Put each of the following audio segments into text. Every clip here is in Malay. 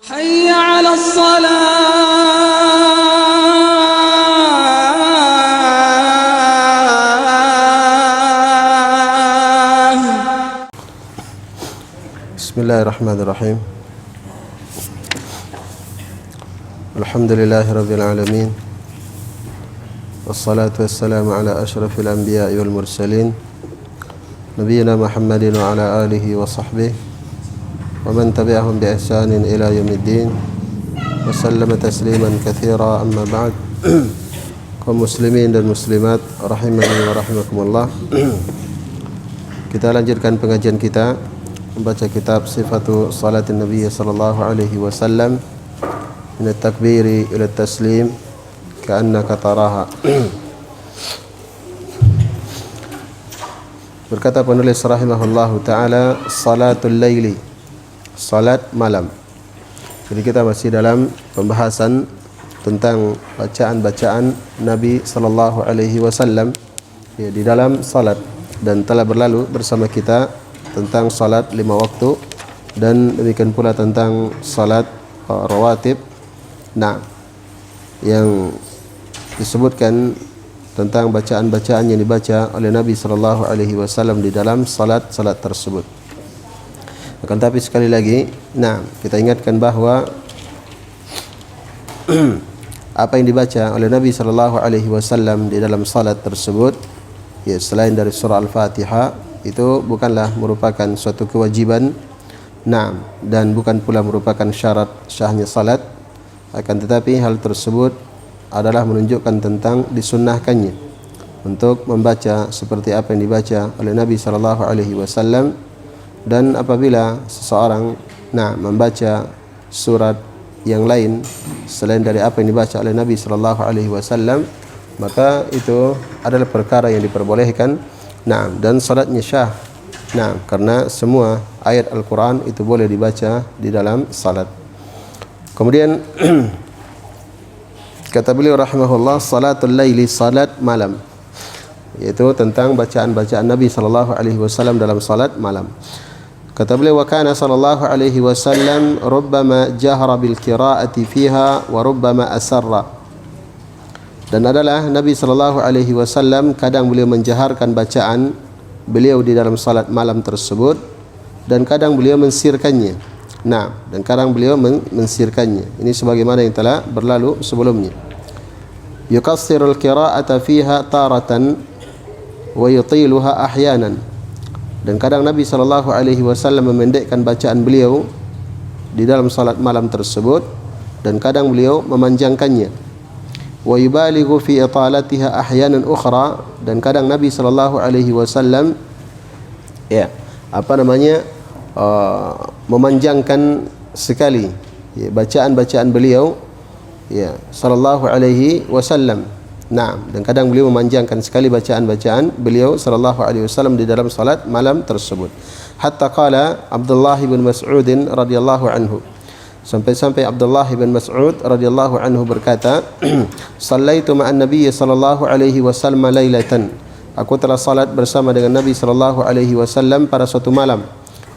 حي على الصلاة. بسم الله الرحمن الرحيم. الحمد لله رب العالمين، والصلاة والسلام على أشرف الأنبياء والمرسلين نبينا محمد وعلى آله وصحبه ومن تبعهم بإحسان إلى يوم الدين وسلم تسليما كثيرا. أما بعد. kaum muslimin dan muslimat rahimani wa rahimakumullah. Kita lanjutkan pengajian kita membaca kitab Sifatu Salatin Nabi sallallahu alaihi wasallam min at-takbiri ila at-taslim ka'annaka taraha. Berkata penulis rahimahullahu taala, salatul laili, salat malam. Jadi kita masih dalam pembahasan tentang bacaan-bacaan Nabi sallallahu alaihi wasallam di dalam salat, dan telah berlalu bersama kita tentang salat 5 waktu dan demikian pula tentang salat rawatib. Nah, yang disebutkan tentang bacaan-bacaan yang dibaca oleh Nabi sallallahu alaihi wasallam di dalam salat-salat tersebut. Akan tapi sekali lagi, kita ingatkan bahawa apa yang dibaca oleh Nabi sallallahu alaihi wasallam di dalam salat tersebut, selain dari surah Al-Fatihah, itu bukanlah merupakan suatu kewajiban, dan bukan pula merupakan syarat syahnya salat. Akan tetapi hal tersebut adalah menunjukkan tentang disunnahkannya untuk membaca seperti apa yang dibaca oleh Nabi sallallahu alaihi wasallam. Dan apabila seseorang membaca surat yang lain selain dari apa yang dibaca oleh Nabi sallallahu alaihi wasallam, maka itu adalah perkara yang diperbolehkan, dan salatnya syah. Karena semua ayat Al-Quran itu boleh dibaca di dalam salat. Kemudian kata beliau rahimahullah, salatul laili, salat malam, yaitu tentang bacaan-bacaan Nabi sallallahu alaihi wasallam dalam salat malam. Kata beliau, wa kana sallallahu alaihi wasallam rubbama jahra bil qiraati fiha wa rubbama asarra. Dan adalah Nabi sallallahu alaihi wasallam kadang beliau menjaharkan bacaan beliau di dalam salat malam tersebut, dan kadang beliau mensirkannya. Dan kadang beliau mensirkannya. Ini sebagaimana yang telah berlalu sebelumnya. Yukassirul qira'ata fiha taratan wa yutiluha ahyanan. Dan kadang Nabi sallallahu alaihi wasallam memendekkan bacaan beliau di dalam salat malam tersebut, dan kadang beliau memanjangkannya. Wa yubalighu fi italatiha ahyanan ukhra. Dan kadang Nabi sallallahu alaihi wasallam memanjangkan sekali bacaan-bacaan beliau sallallahu alaihi wasallam. Dan kadang beliau memanjangkan sekali bacaan-bacaan beliau sallallahu alaihi wasallam di dalam salat malam tersebut. Hatta qala Abdullah bin Mas'ud radhiyallahu anhu, sampai-sampai Abdullah bin Mas'ud radhiyallahu anhu berkata, "Shallaitu ma'an Nabiy sallallahu alaihi wasallam lailatan." Aku telah salat bersama dengan Nabi sallallahu alaihi wasallam pada suatu malam,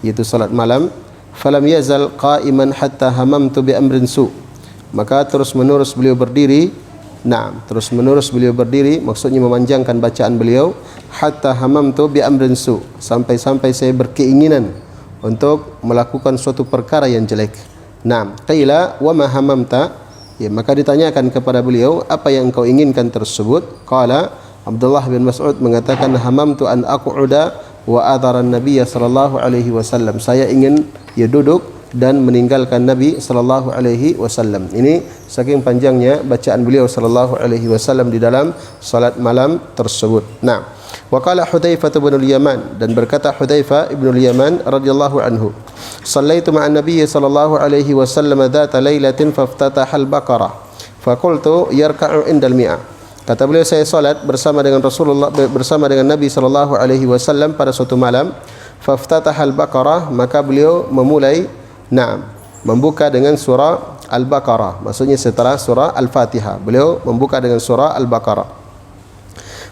yaitu salat malam. Falam yazal qa'iman hatta hamamtu bi amrin su. Maka terus-menerus beliau berdiri, maksudnya memanjangkan bacaan beliau, hatta hamamtu bi amrin su, sampai-sampai saya berkeinginan untuk melakukan suatu perkara yang jelek. Qila wa ma hamamta, maka ditanyakan kepada beliau, apa yang engkau inginkan tersebut? Qala, Abdullah bin Mas'ud mengatakan, hamamtu an aquda wa adhara an-nabiy sallallahu alaihi wasallam. Saya ingin duduk dan meninggalkan Nabi sallallahu alaihi wasallam. Ini saking panjangnya bacaan beliau sallallahu alaihi wasallam di dalam salat malam tersebut. Wa qala Hudzaifah bin al-Yaman, dan berkata Hudzaifah bin al-Yaman radhiyallahu anhu, "Shallaitu ma'an Nabiy sallallahu alaihi wasallam dzata lailatin faftataha al-Baqarah, fa qultu yarka'u indal mi'ah." Kata beliau, saya salat bersama dengan Nabi sallallahu alaihi wasallam pada suatu malam, faftataha al-Baqarah, maka beliau membuka dengan surah Al-Baqarah, maksudnya setelah surah Al-Fatihah beliau membuka dengan surah Al-Baqarah.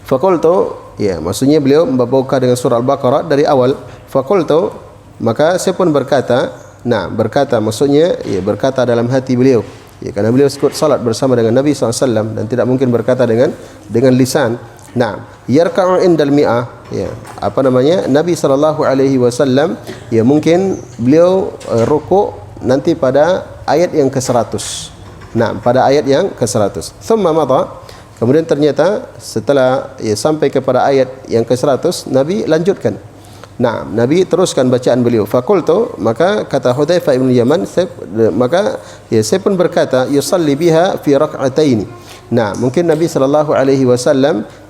Faqultu, maksudnya beliau membuka dengan surah Al-Baqarah dari awal. Faqultu, maka saya pun berkata, Nah, berkata maksudnya ya berkata dalam hati beliau. Ya, kerana beliau ikut salat bersama dengan Nabi SAW dan tidak mungkin berkata dengan lisan. Nah, yarka'u indal mi'ah, ya, apa namanya? Nabi SAW ya mungkin beliau rukuk nanti pada ayat yang ke-100. Nah, pada ayat yang ke-100. Thumma madha. Kemudian ternyata setelah ya, sampai kepada ayat yang ke-100, Nabi lanjutkan. Nah, Nabi teruskan bacaan beliau. Faqultu, maka kata Hudzaifah bin Yaman, maka ya, saya pun berkata, yusalli biha fi rak'ataini. Nah, mungkin Nabi SAW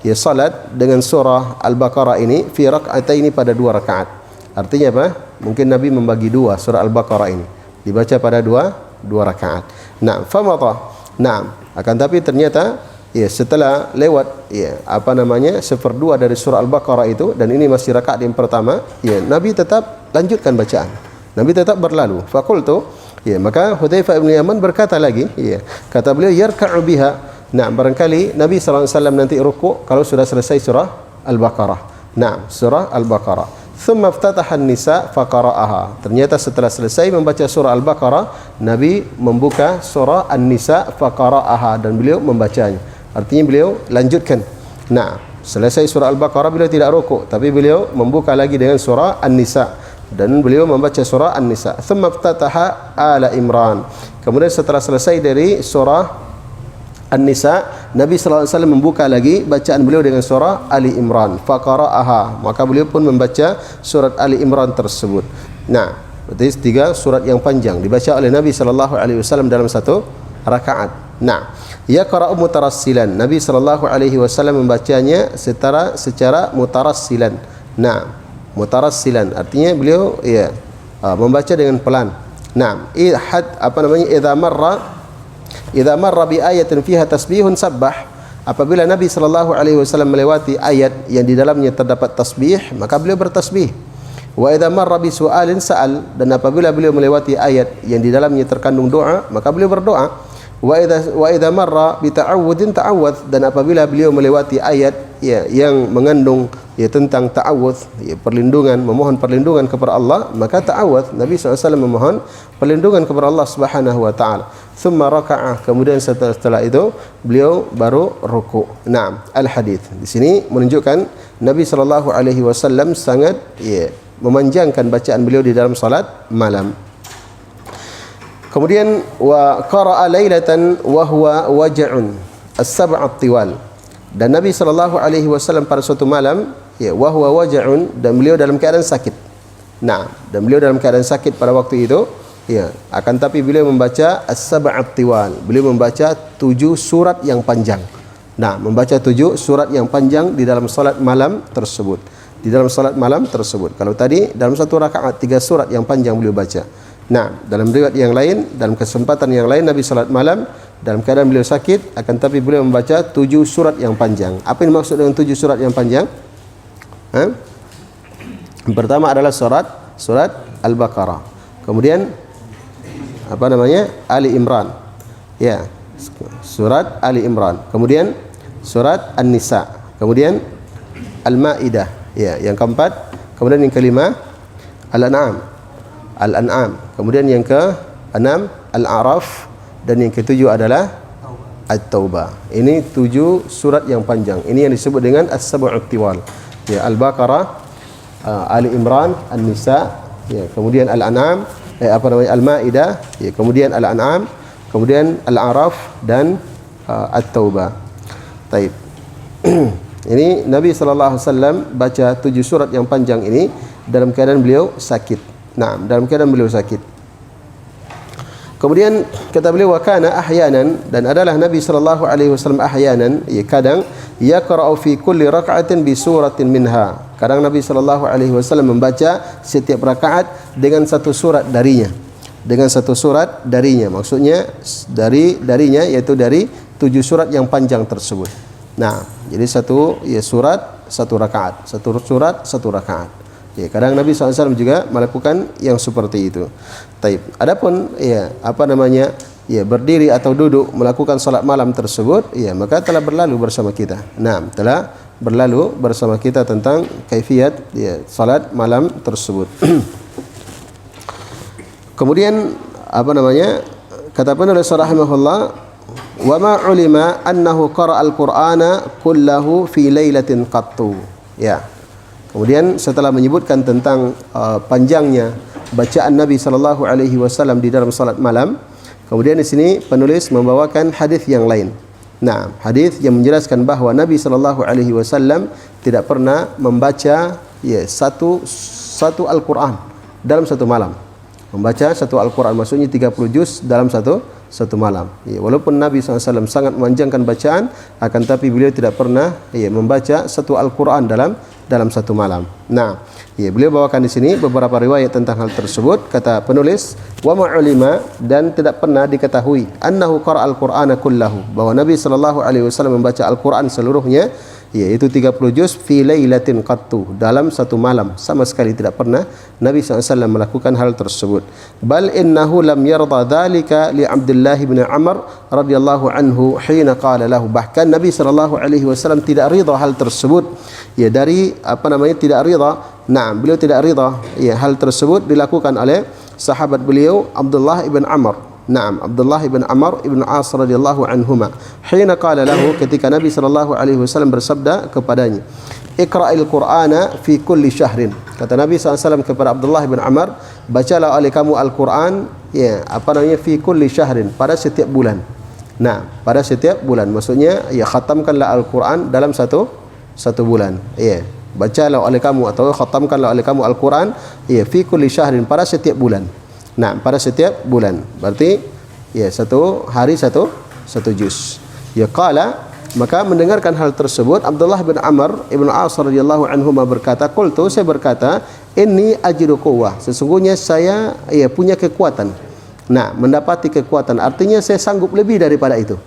ya salat dengan surah Al-Baqarah ini fi rak'ataini pada 2 rakaat. Artinya apa? Mungkin Nabi membagi 2 surah Al-Baqarah ini dibaca pada 2 rakaat. Nah, famadha. Nah, akan tapi ternyata ya setelah lewat ya apa namanya 1/2 dari surah Al-Baqarah itu, dan ini masih rakaat yang pertama, ya Nabi tetap lanjutkan bacaan. Nabi tetap berlalu. Faqultu, ya maka Hudzaifah bin Yaman berkata lagi, ya kata beliau yarka'u biha. Nah, barangkali Nabi SAW nanti rukuk kalau sudah selesai surah Al-Baqarah. Nah, surah Al-Baqarah. Thumma iftataha an-nisa faqara'aha. Ternyata setelah selesai membaca surah Al-Baqarah, Nabi membuka surah An-Nisa faqara'aha dan beliau membacanya. Artinya beliau lanjutkan. Nah, selesai surah Al-Baqarah beliau tidak rukuk, tapi beliau membuka lagi dengan surah An-Nisa dan beliau membaca surah An-Nisa. Thumma iftataha Ala Imran. Kemudian setelah selesai dari surah An-Nisa, Nabi SAW membuka lagi bacaan beliau dengan surah Ali Imran. Faqara'aha. Maka beliau pun membaca surat Ali Imran tersebut. Nah, berarti 3 surat yang panjang dibaca oleh Nabi SAW dalam 1 rakaat. Nah, yaqra'u mutarassilan. Nabi SAW membacanya secara mutarassilan. Nah, mutarassilan artinya beliau ya membaca dengan pelan. Nah, idza marra bi ayatin fiha tasbihun sabbah. Apabila Nabi SAW melewati ayat yang di dalamnya terdapat tasbih, maka beliau bertasbih. Wa idza marra bi su'alin sa'al. Dan apabila beliau melewati ayat yang di dalamnya terkandung doa, maka beliau berdoa. Wa idza marra bi ta'awudin ta'awwadz. Dan apabila beliau melewati ayat ya yang mengandung ya tentang ta'awudz, ya perlindungan, memohon perlindungan kepada Allah, maka ta'awudz, Nabi SAW memohon perlindungan kepada Allah Subhanahu wa taala. Thumma raka'ah. Kemudian setelah itu beliau baru rukuk. Nah, al-hadis di sini menunjukkan Nabi SAW sangat ya memanjangkan bacaan beliau di dalam salat malam. Kemudian wa qara'a lailatan wa huwa waj'un as-sab' at-tiwal. Dan Nabi SAW pada suatu malam ya wa huwa waj'un, dan beliau dalam keadaan sakit. Nah, dan beliau dalam keadaan sakit pada waktu itu, ya, akan tapi beliau membaca as-sab' at-tiwal. Beliau membaca 7 surat yang panjang. Nah, membaca 7 surat yang panjang di dalam salat malam tersebut. Di dalam salat malam tersebut. Kalau tadi dalam 1 rakaat 3 surat yang panjang beliau baca. Nah, dalam riwayat yang lain, dalam kesempatan yang lain, Nabi salat malam dalam keadaan beliau sakit, akan tapi beliau membaca 7 surat yang panjang. Apa yang maksud dengan 7 surat yang panjang? Yang pertama adalah surat Al-Baqarah. Kemudian apa namanya? Ali Imran. Ya, surat Ali Imran. Kemudian surat An-Nisa. Kemudian Al-Maidah. Ya, yang keempat. Kemudian yang kelima Al-An'am. Kemudian yang ke-6 Al-A'raf, dan yang ke-7 adalah At-Taubah. Ini 7 surat yang panjang. Ini yang disebut dengan As-Sab'ut Tiwal. Ya, Al-Baqarah, Ali Imran, An-Nisa, ya, kemudian Al-An'am, Al-Maidah, ya, kemudian Al-An'am, kemudian Al-A'raf dan At-Taubah. Taib. Ini Nabi SAW baca 7 surat yang panjang ini dalam keadaan beliau sakit. Nah, dalam keadaan beliau sakit. Kemudian kata beliau wa kana ahyanan, dan adalah Nabi SAW ahyanan, ya kadang yaqra'u fi kulli rak'atin bi suratin minha. Kadang Nabi SAW membaca setiap rakaat dengan 1 surat darinya. Dengan 1 surat darinya. Maksudnya darinya yaitu dari 7 surat yang panjang tersebut. Nah, jadi 1 ya surat 1 rakaat, 1 surat 1 rakaat. Ya, kadang Nabi SAW juga melakukan yang seperti itu. Taib. Adapun ya apa namanya ya berdiri atau duduk melakukan salat malam tersebut, ya maka telah berlalu bersama kita. Nah, telah berlalu bersama kita tentang kaifiat ya salat malam tersebut. Kemudian apa namanya? Kata penulis rahimahullah, wa ma ulima annahu qara'a al-Qur'ana kullahu fi lailatin qattu. Ya. Kemudian setelah menyebutkan tentang panjangnya bacaan Nabi sallallahu alaihi wasallam di dalam salat malam, kemudian di sini penulis membawakan hadis yang lain. Nah, hadis yang menjelaskan bahawa Nabi sallallahu alaihi wasallam tidak pernah membaca satu Al-Quran dalam satu malam. Membaca satu Al-Quran maksudnya 30 juz dalam satu malam. Ya, walaupun Nabi SAW sangat memanjangkan bacaan, akan tapi beliau tidak pernah membaca satu Al-Quran dalam satu malam. Nah, beliau bawakan di sini beberapa riwayat tentang hal tersebut. Kata penulis, wa ma'ulima, dan tidak pernah diketahui annahu qara'a al-Qur'ana kullahu, bahwa Nabi SAW membaca Al-Quran seluruhnya, yaitu 30 juz fi lailatin qattu, dalam satu malam. Sama sekali tidak pernah Nabi SAW melakukan hal tersebut. Bal innahu lam yarda dhalika li Abdullah bin Amr radhiyallahu anhu hina qala lahu, bahkan Nabi SAW tidak ridha hal tersebut, dari tidak ridha. Nah, beliau tidak ridha hal tersebut dilakukan oleh sahabat beliau Abdullah ibn Amr. Naam, Abdullah ibn Amr ibn As radhiyallahu anhuma. Hina qala lahu, ketika Nabi sallallahu alaihi wasallam bersabda kepadanya, Iqra'il Qur'ana fi kulli syahrin. Kata Nabi SAW kepada Abdullah ibn Amr, bacalah oleh kamu Al-Quran fi kulli syahrin, pada setiap bulan. Nah, pada setiap bulan maksudnya khatamkanlah Al-Quran dalam satu bulan. Bacalah oleh kamu atau khatamkanlah oleh kamu Al-Quran fi kulli syahrin, pada setiap bulan. Nah, pada setiap bulan. Berarti satu hari satu juz. Qala, maka mendengarkan hal tersebut Abdullah bin Amr ibn As radhiyallahu anhuma berkata, qultu, saya berkata, inni ajidu quwwah, sesungguhnya saya punya kekuatan. Nah, mendapati kekuatan artinya saya sanggup lebih daripada itu.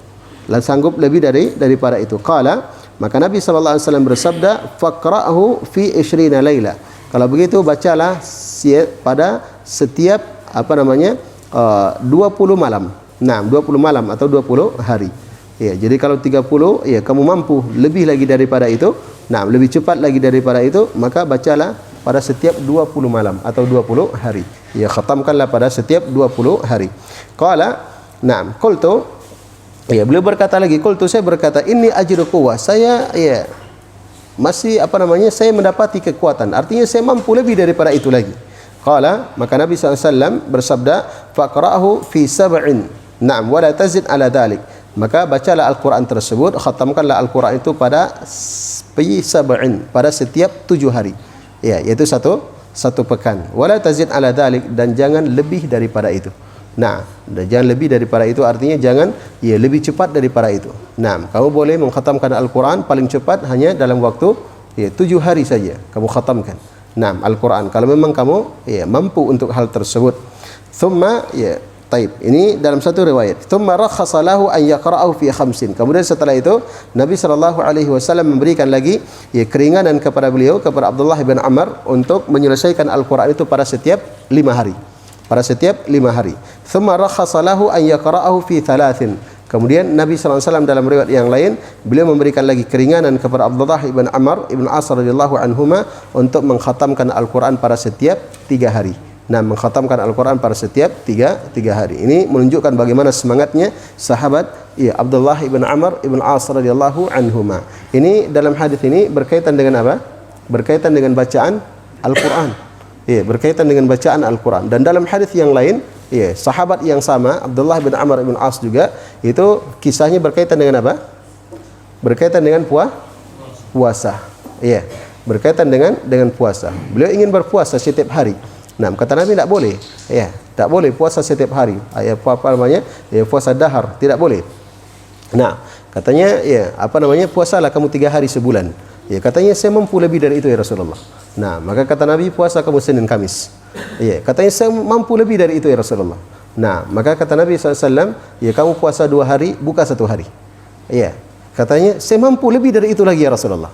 Sanggup lebih daripada itu. Qala, maka Nabi sallallahu alaihi wasallam bersabda, faqra'hu fi 20 laila. Kalau begitu bacalah pada setiap 20 malam. Nah, 20 malam atau 20 hari. Jadi kalau 30, kamu mampu lebih lagi daripada itu, nah, lebih cepat lagi daripada itu, maka bacalah pada setiap 20 malam atau 20 hari. Khatamkanlah pada setiap 20 hari. Qala, na'am, qultu, beliau berkata lagi, qultu, saya berkata, inni ajidu quwwah, saya masih saya mendapati kekuatan, artinya saya mampu lebih daripada itu lagi. Qala, maka Nabi SAW bersabda, faqra'hu fi sab'in, na'am, wa la tazid ala dhalik. Maka bacalah Al-Quran tersebut, khatamkanlah Al-Quran itu pada fi sab'in, pada setiap 7 hari. Yaitu satu pekan. Wa la tazid ala dhalik, dan jangan lebih daripada itu. Nah, jangan lebih daripada itu artinya jangan lebih cepat daripada itu. Nah, kamu boleh mengkhatamkan Al-Quran paling cepat hanya dalam waktu 7 hari saja kamu khatamkan. Nah, Al-Quran, kalau memang kamu mampu untuk hal tersebut. Thumma, taib, ini dalam satu riwayat, thumma rakhasa lahu an yaqra'ahu fi 5. Kemudian setelah itu Nabi sallallahu alaihi wasallam memberikan lagi keringanan kepada beliau, kepada Abdullah bin Amr, untuk menyelesaikan Al-Quran itu pada setiap 5 hari. Pada setiap 5 hari. Thumma rakhasa lahu an yaqra'ahu fi 3. Kemudian Nabi SAW dalam riwayat yang lain, beliau memberikan lagi keringanan kepada Abdullah ibn Amr ibn As radhiyallahu anhuma untuk mengkhatamkan Al-Quran pada setiap 3 hari. Nah, mengkhatamkan Al-Quran pada setiap 3 hari. Ini menunjukkan bagaimana semangatnya sahabat Abdullah ibn Amr ibn As radhiyallahu anhuma. Ini dalam hadis ini berkaitan dengan apa? Berkaitan dengan bacaan Al-Quran. Berkaitan dengan bacaan Al-Quran. Dan dalam hadis yang lain, sahabat yang sama, Abdullah bin Amr bin As juga, itu kisahnya berkaitan dengan apa? Berkaitan dengan puasa. Berkaitan dengan puasa. Beliau ingin berpuasa setiap hari. Nah, kata Nabi tidak boleh. Tak boleh puasa setiap hari. Puasa dahar, tidak boleh. Nah, katanya puasalah kamu 3 hari sebulan. Katanya saya mampu lebih dari itu ya Rasulullah. Nah, maka kata Nabi, puasa kamu Senin Kamis. Katanya saya mampu lebih dari itu ya Rasulullah. Nah, maka kata Nabi SAW, kamu puasa 2 hari, buka 1 hari. Katanya saya mampu lebih dari itu lagi ya Rasulullah.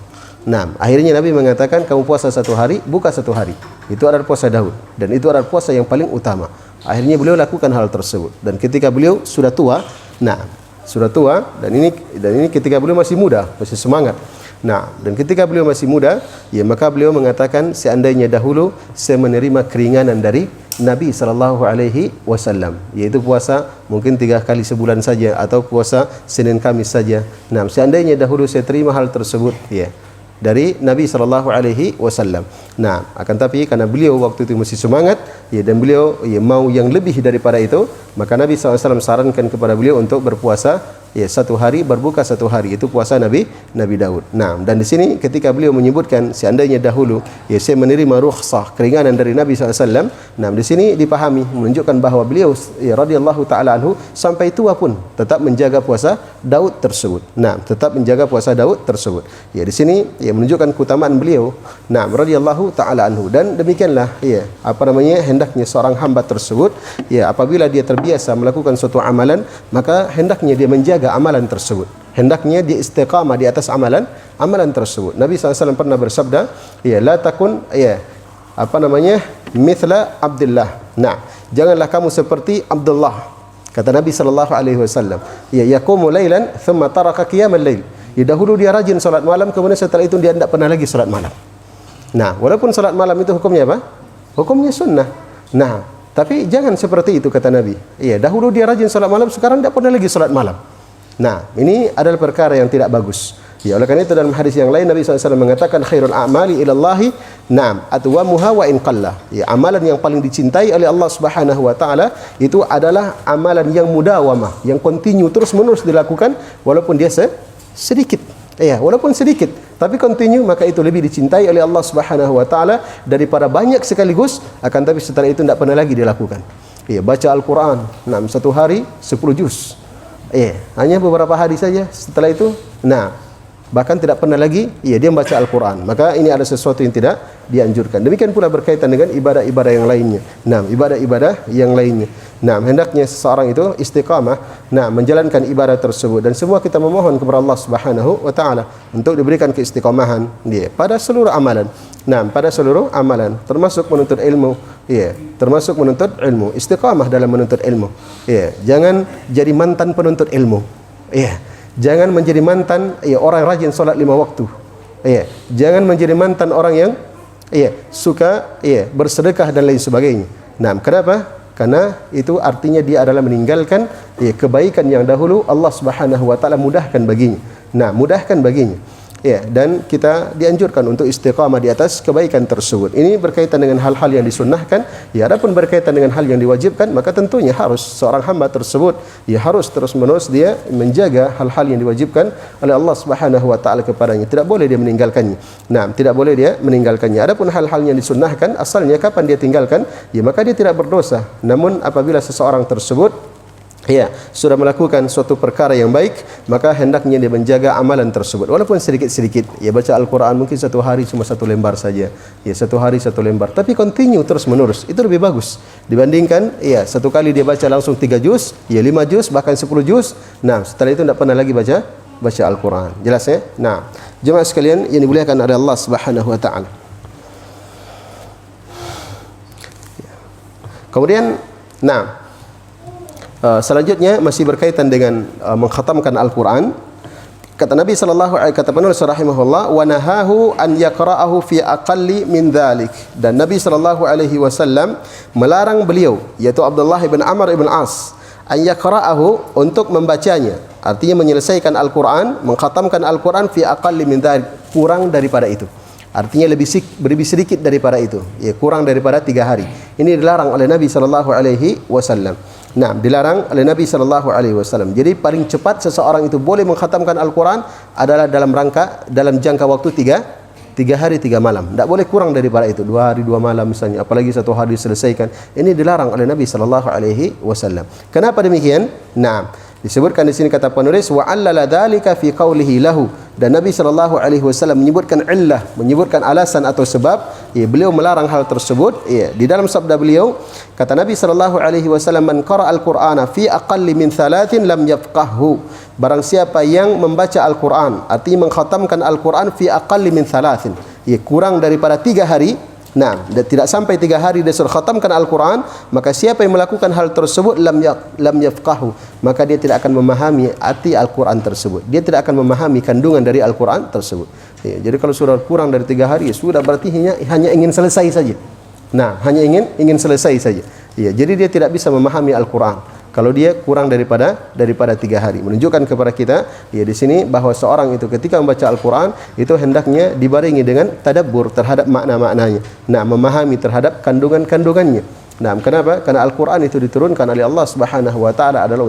Nah, akhirnya Nabi mengatakan, kamu puasa 1 hari, buka 1 hari. Itu adalah puasa Daud, dan itu adalah puasa yang paling utama. Akhirnya beliau lakukan hal tersebut. Dan ketika beliau sudah tua, nah, sudah tua dan ini ketika beliau masih muda, masih semangat. Nah, dan ketika beliau masih muda, ya maka beliau mengatakan seandainya dahulu saya menerima keringanan dari Nabi sallallahu alaihi wasallam, yaitu puasa mungkin 3 kali sebulan saja atau puasa Senin Kamis saja. Nah, seandainya dahulu saya terima hal tersebut ya dari Nabi sallallahu alaihi wasallam. Nah, akan tapi karena beliau waktu itu masih semangat ya dan beliau ya mau yang lebih daripada itu, maka Nabi sallallahu alaihi wasallam sarankan kepada beliau untuk berpuasa ya 1 hari, berbuka 1 hari, itu puasa Nabi Daud. Nah, dan di sini ketika beliau menyebutkan seandainya dahulu ya saya menerima rukhsah, keringanan dari Nabi sallallahu alaihi wasallam. Nah, di sini dipahami menunjukkan bahawa beliau ya radhiyallahu taala anhu sampai tua pun tetap menjaga puasa Daud tersebut. Nah, tetap menjaga puasa Daud tersebut. Ya di sini ya menunjukkan keutamaan beliau. Nah, radhiyallahu taala anhu, dan demikianlah ya hendaknya seorang hamba tersebut ya apabila dia terbiasa melakukan suatu amalan, maka hendaknya dia menjaga amalan tersebut. Hendaknya dia istiqamah di atas amalan tersebut. Nabi SAW pernah bersabda, ya la takun ya mithla Abdullah. Nah, janganlah kamu seperti Abdullah. Kata Nabi sallallahu alaihi wasallam, ya yaqumu lailan thumma taraka qiyamal lail. Ya dahulu dia rajin salat malam, kemudian setelah itu dia tidak pernah lagi salat malam. Nah, walaupun salat malam itu hukumnya apa? Hukumnya sunnah. Nah, tapi jangan seperti itu kata Nabi. Ya, dahulu dia rajin salat malam, sekarang tidak pernah lagi salat malam. Nah, ini adalah perkara yang tidak bagus. Ya, oleh karena itu dalam hadis yang lain Nabi SAW mengatakan khairul a'mali ilallahi na'am atwamuha wa in qalla. Ya, amalan yang paling dicintai oleh Allah Subhanahu wa taala itu adalah amalan yang mudawamah, yang kontinu terus-menerus dilakukan walaupun dia sedikit. Ya, walaupun sedikit, tapi kontinu, maka itu lebih dicintai oleh Allah Subhanahu wa taala daripada banyak sekaligus, akan tapi setelah itu tidak pernah lagi dilakukan. Ya, baca Al-Qur'an, 1 hari 10 juz. Hanya beberapa hari saja, setelah itu bahkan tidak pernah lagi dia membaca Al-Quran. Maka ini ada sesuatu yang tidak dianjurkan. Demikian pula berkaitan dengan ibadah-ibadah yang lainnya. Ibadah-ibadah yang lainnya. Hendaknya seseorang itu istiqamah menjalankan ibadah tersebut, dan semua kita memohon kepada Allah Subhanahu wa taala untuk diberikan keistiqamahan pada seluruh amalan. Pada seluruh amalan, termasuk menuntut ilmu. Termasuk menuntut ilmu, istiqamah dalam menuntut ilmu. Jangan jadi mantan penuntut ilmu. Jangan menjadi mantan orang rajin solat 5 waktu. Jangan menjadi mantan orang yang suka bersedekah dan lain sebagainya. Kenapa? Karena itu artinya dia adalah meninggalkan kebaikan yang dahulu Allah Subhanahu wa taala mudahkan baginya. Mudahkan baginya. Dan kita dianjurkan untuk istiqamah di atas kebaikan tersebut. Ini berkaitan dengan hal-hal yang disunnahkan. Adapun berkaitan dengan hal yang diwajibkan, maka tentunya harus seorang hamba tersebut harus terus-menerus dia menjaga hal-hal yang diwajibkan oleh Allah Subhanahu wa taala kepadanya. Tidak boleh dia meninggalkannya. Tidak boleh dia meninggalkannya. Adapun hal-hal yang disunnahkan, asalnya kapan dia tinggalkan, maka dia tidak berdosa. Namun apabila seseorang tersebut sudah melakukan suatu perkara yang baik, maka hendaknya dia menjaga amalan tersebut walaupun sedikit-sedikit. Baca Al-Quran mungkin 1 hari cuma 1 lembar saja. 1 hari 1 lembar, tapi continue terus-menerus. Itu lebih bagus dibandingkan 1 kali dia baca langsung 3 juz, 5 juz, bahkan 10 juz. Setelah itu tidak pernah lagi baca Al-Quran. Jelas ya? Jemaah sekalian yang dimuliakan oleh Allah Subhanahu wa taala. Kemudian selanjutnya masih berkaitan dengan mengkhatamkan Al-Quran. Kata Nabi kata penulis rahimahullah, wa nahahu an yaqra'ahu fi aqalli min dhalik. Dan Nabi sallallahu alaihi wasallam melarang beliau, yaitu Abdullah bin Amr bin As, an yaqra'ahu, untuk membacanya. Artinya menyelesaikan Al-Quran, mengkhatamkan Al-Quran fi aqalli min dhalik, kurang daripada itu. Artinya lebih sedikit daripada itu, kurang daripada 3 hari. Ini dilarang oleh Nabi sallallahu alaihi wasallam. Dilarang oleh Nabi sallallahu alaihi wasallam. Jadi paling cepat seseorang itu boleh mengkhatamkan Al-Quran adalah dalam jangka waktu 3 hari 3 malam. Tidak boleh kurang daripada itu. 2 hari 2 malam misalnya, apalagi 1 hari diselesaikan. Ini dilarang oleh Nabi sallallahu alaihi wasallam. Kenapa demikian? Disebutkan di sini kata penulis, wa 'allala dzalika fi qaulihi lahu. Dan Nabi sallallahu alaihi wasallam menyebutkan illah, menyebutkan alasan atau sebab beliau melarang hal tersebut. Di dalam sabda beliau, kata Nabi sallallahu alaihi wasallam, man qara'a al-Qur'ana fi aqalli min 3 lam yafqahhu. Barang siapa yang membaca Al-Quran, artinya mengkhatamkan Al-Quran fi aqalli min 3, kurang daripada 3 hari, Nah, dan tidak sampai 3 hari dia sudah khatamkan Al-Quran, maka siapa yang melakukan hal tersebut lam yafqahu, maka dia tidak akan memahami arti Al-Quran tersebut. Dia tidak akan memahami kandungan dari Al-Quran tersebut. Ya, jadi kalau sudah kurang dari 3 hari, sudah berarti hanya ingin selesai saja. Nah, hanya ingin selesai saja. Ya, jadi dia tidak bisa memahami Al-Quran kalau dia kurang daripada 3 hari. Menunjukkan kepada kita ya di sini bahawa seorang itu ketika membaca Al-Quran itu hendaknya dibarengi dengan tadabbur terhadap makna-maknanya. Nah, memahami terhadap kandungan-kandungannya. Nah, kenapa? Karena Al-Quran itu diturunkan oleh Allah Subhanahu wa taala adalah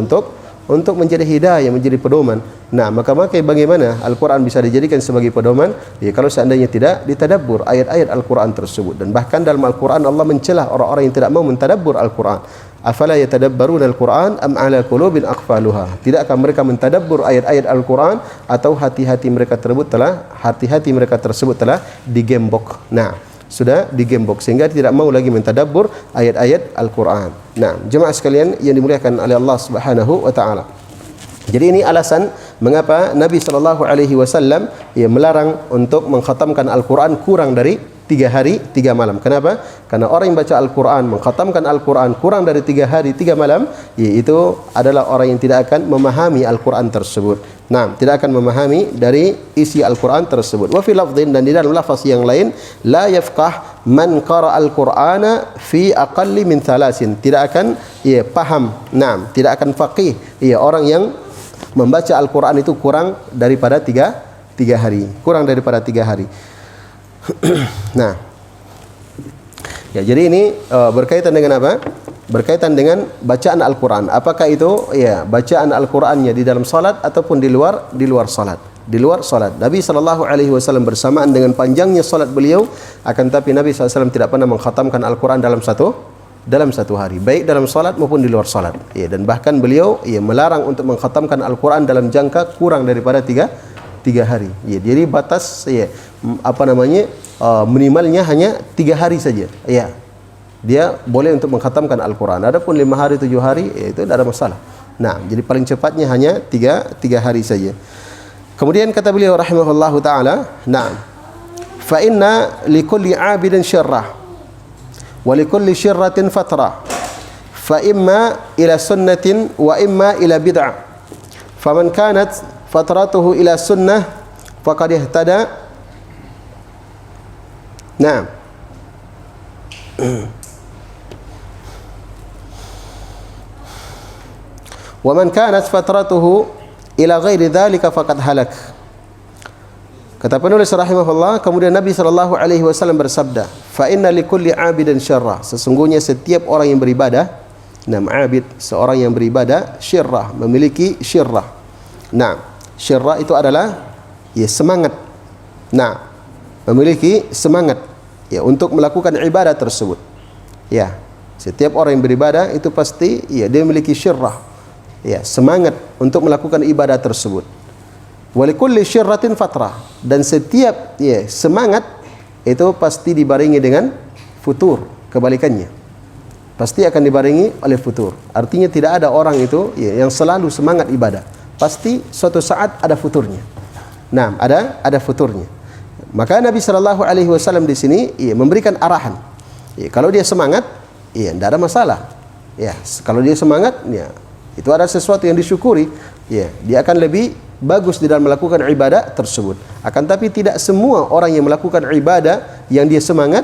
untuk menjadi hidayah, menjadi pedoman. Nah, maka bagaimana Al-Quran bisa dijadikan sebagai pedoman? Ya, kalau seandainya tidak ditadabbur ayat-ayat Al-Quran tersebut. Dan bahkan dalam Al-Quran Allah mencelah orang-orang yang tidak mau mentadabbur Al-Quran. Afala yatadabbaruna al-Quran am ala qulubin aqfaluha. Tidakkah mereka mentadabbur ayat-ayat Al-Quran atau hati-hati mereka tersebut telah digembok. Nah, sudah digembok sehingga tidak mau lagi mentadabbur ayat-ayat Al-Quran. Nah, jemaah sekalian yang dimuliakan oleh Allah Subhanahu wa taala. Jadi ini alasan mengapa Nabi sallallahu alaihi wasallam melarang untuk mengkhatamkan Al-Quran kurang dari 3 hari 3 malam. Kenapa? Karena orang yang baca Al-Quran, mengkhatamkan Al-Quran kurang dari 3 hari 3 malam, yaitu adalah orang yang tidak akan memahami Al-Quran tersebut. Nah, tidak akan memahami dari isi Al-Quran tersebut. Wa fi lafdhin, dan di dalam lafaz yang lain, la yafqah man qara Al-Qur'ana fi aqalli min thalasin. Tidak akan paham. Nah, tidak akan faqih orang yang membaca Al-Quran itu kurang daripada 3 hari. Kurang daripada 3 hari. Nah, ya, jadi ini berkaitan dengan apa? Berkaitan dengan bacaan Al-Quran. Apakah itu bacaan Al-Qurannya di dalam salat ataupun di luar salat? Di luar salat. Nabi sallallahu alaihi wasallam bersamaan dengan panjangnya salat beliau, akan tapi Nabi sallallahu alaihi wasallam tidak pernah mengkhatamkan Al-Quran dalam satu hari, baik dalam salat maupun di luar salat. Dan bahkan beliau melarang untuk mengkhatamkan Al-Quran dalam jangka kurang daripada 3 hari. Jadi batas minimalnya hanya 3 hari saja. Dia boleh untuk mengkhatamkan Al-Quran. Adapun 5 hari 7 hari itu tidak ada masalah. Nah, jadi paling cepatnya hanya 3 hari saja. Kemudian kata beliau rahimahullahu taala, "Na'am. Fa inna likulli 'abidin syarrah wa likulli syarratin fatrah. Fa imma ila sunnatin wa imma ila bid'ah. Faman kanat fatratuhu ila sunnah faqad ihtada." Naam. Wa man kanat fatratuhu ila ghairi dzalika faqad halak. Kata penulis rahimahullah, kemudian Nabi sallallahu alaihi wasallam bersabda, "Fa inna likulli 'abidin syarrah." Sesungguhnya setiap orang yang beribadah, abid, seorang yang beribadah, syirrah, memiliki syirrah. Nah, syirrah itu adalah semangat. Nah, memiliki semangat untuk melakukan ibadah tersebut. Setiap orang yang beribadah itu pasti dia memiliki syirrah. Semangat untuk melakukan ibadah tersebut. Walikulli syirratin fatrah, dan setiap semangat itu pasti dibarengi dengan futur, kebalikannya. Pasti akan dibarengi oleh futur. Artinya tidak ada orang itu yang selalu semangat ibadah. Pasti suatu saat ada futurnya. Nah, ada futurnya. Maka Nabi sallallahu alaihi wasallam di sini memberikan arahan. Kalau dia semangat, tidak ada masalah. Kalau dia semangat, itu ada sesuatu yang disyukuri. Dia akan lebih bagus di dalam melakukan ibadah tersebut. Akan tapi tidak semua orang yang melakukan ibadah yang dia semangat,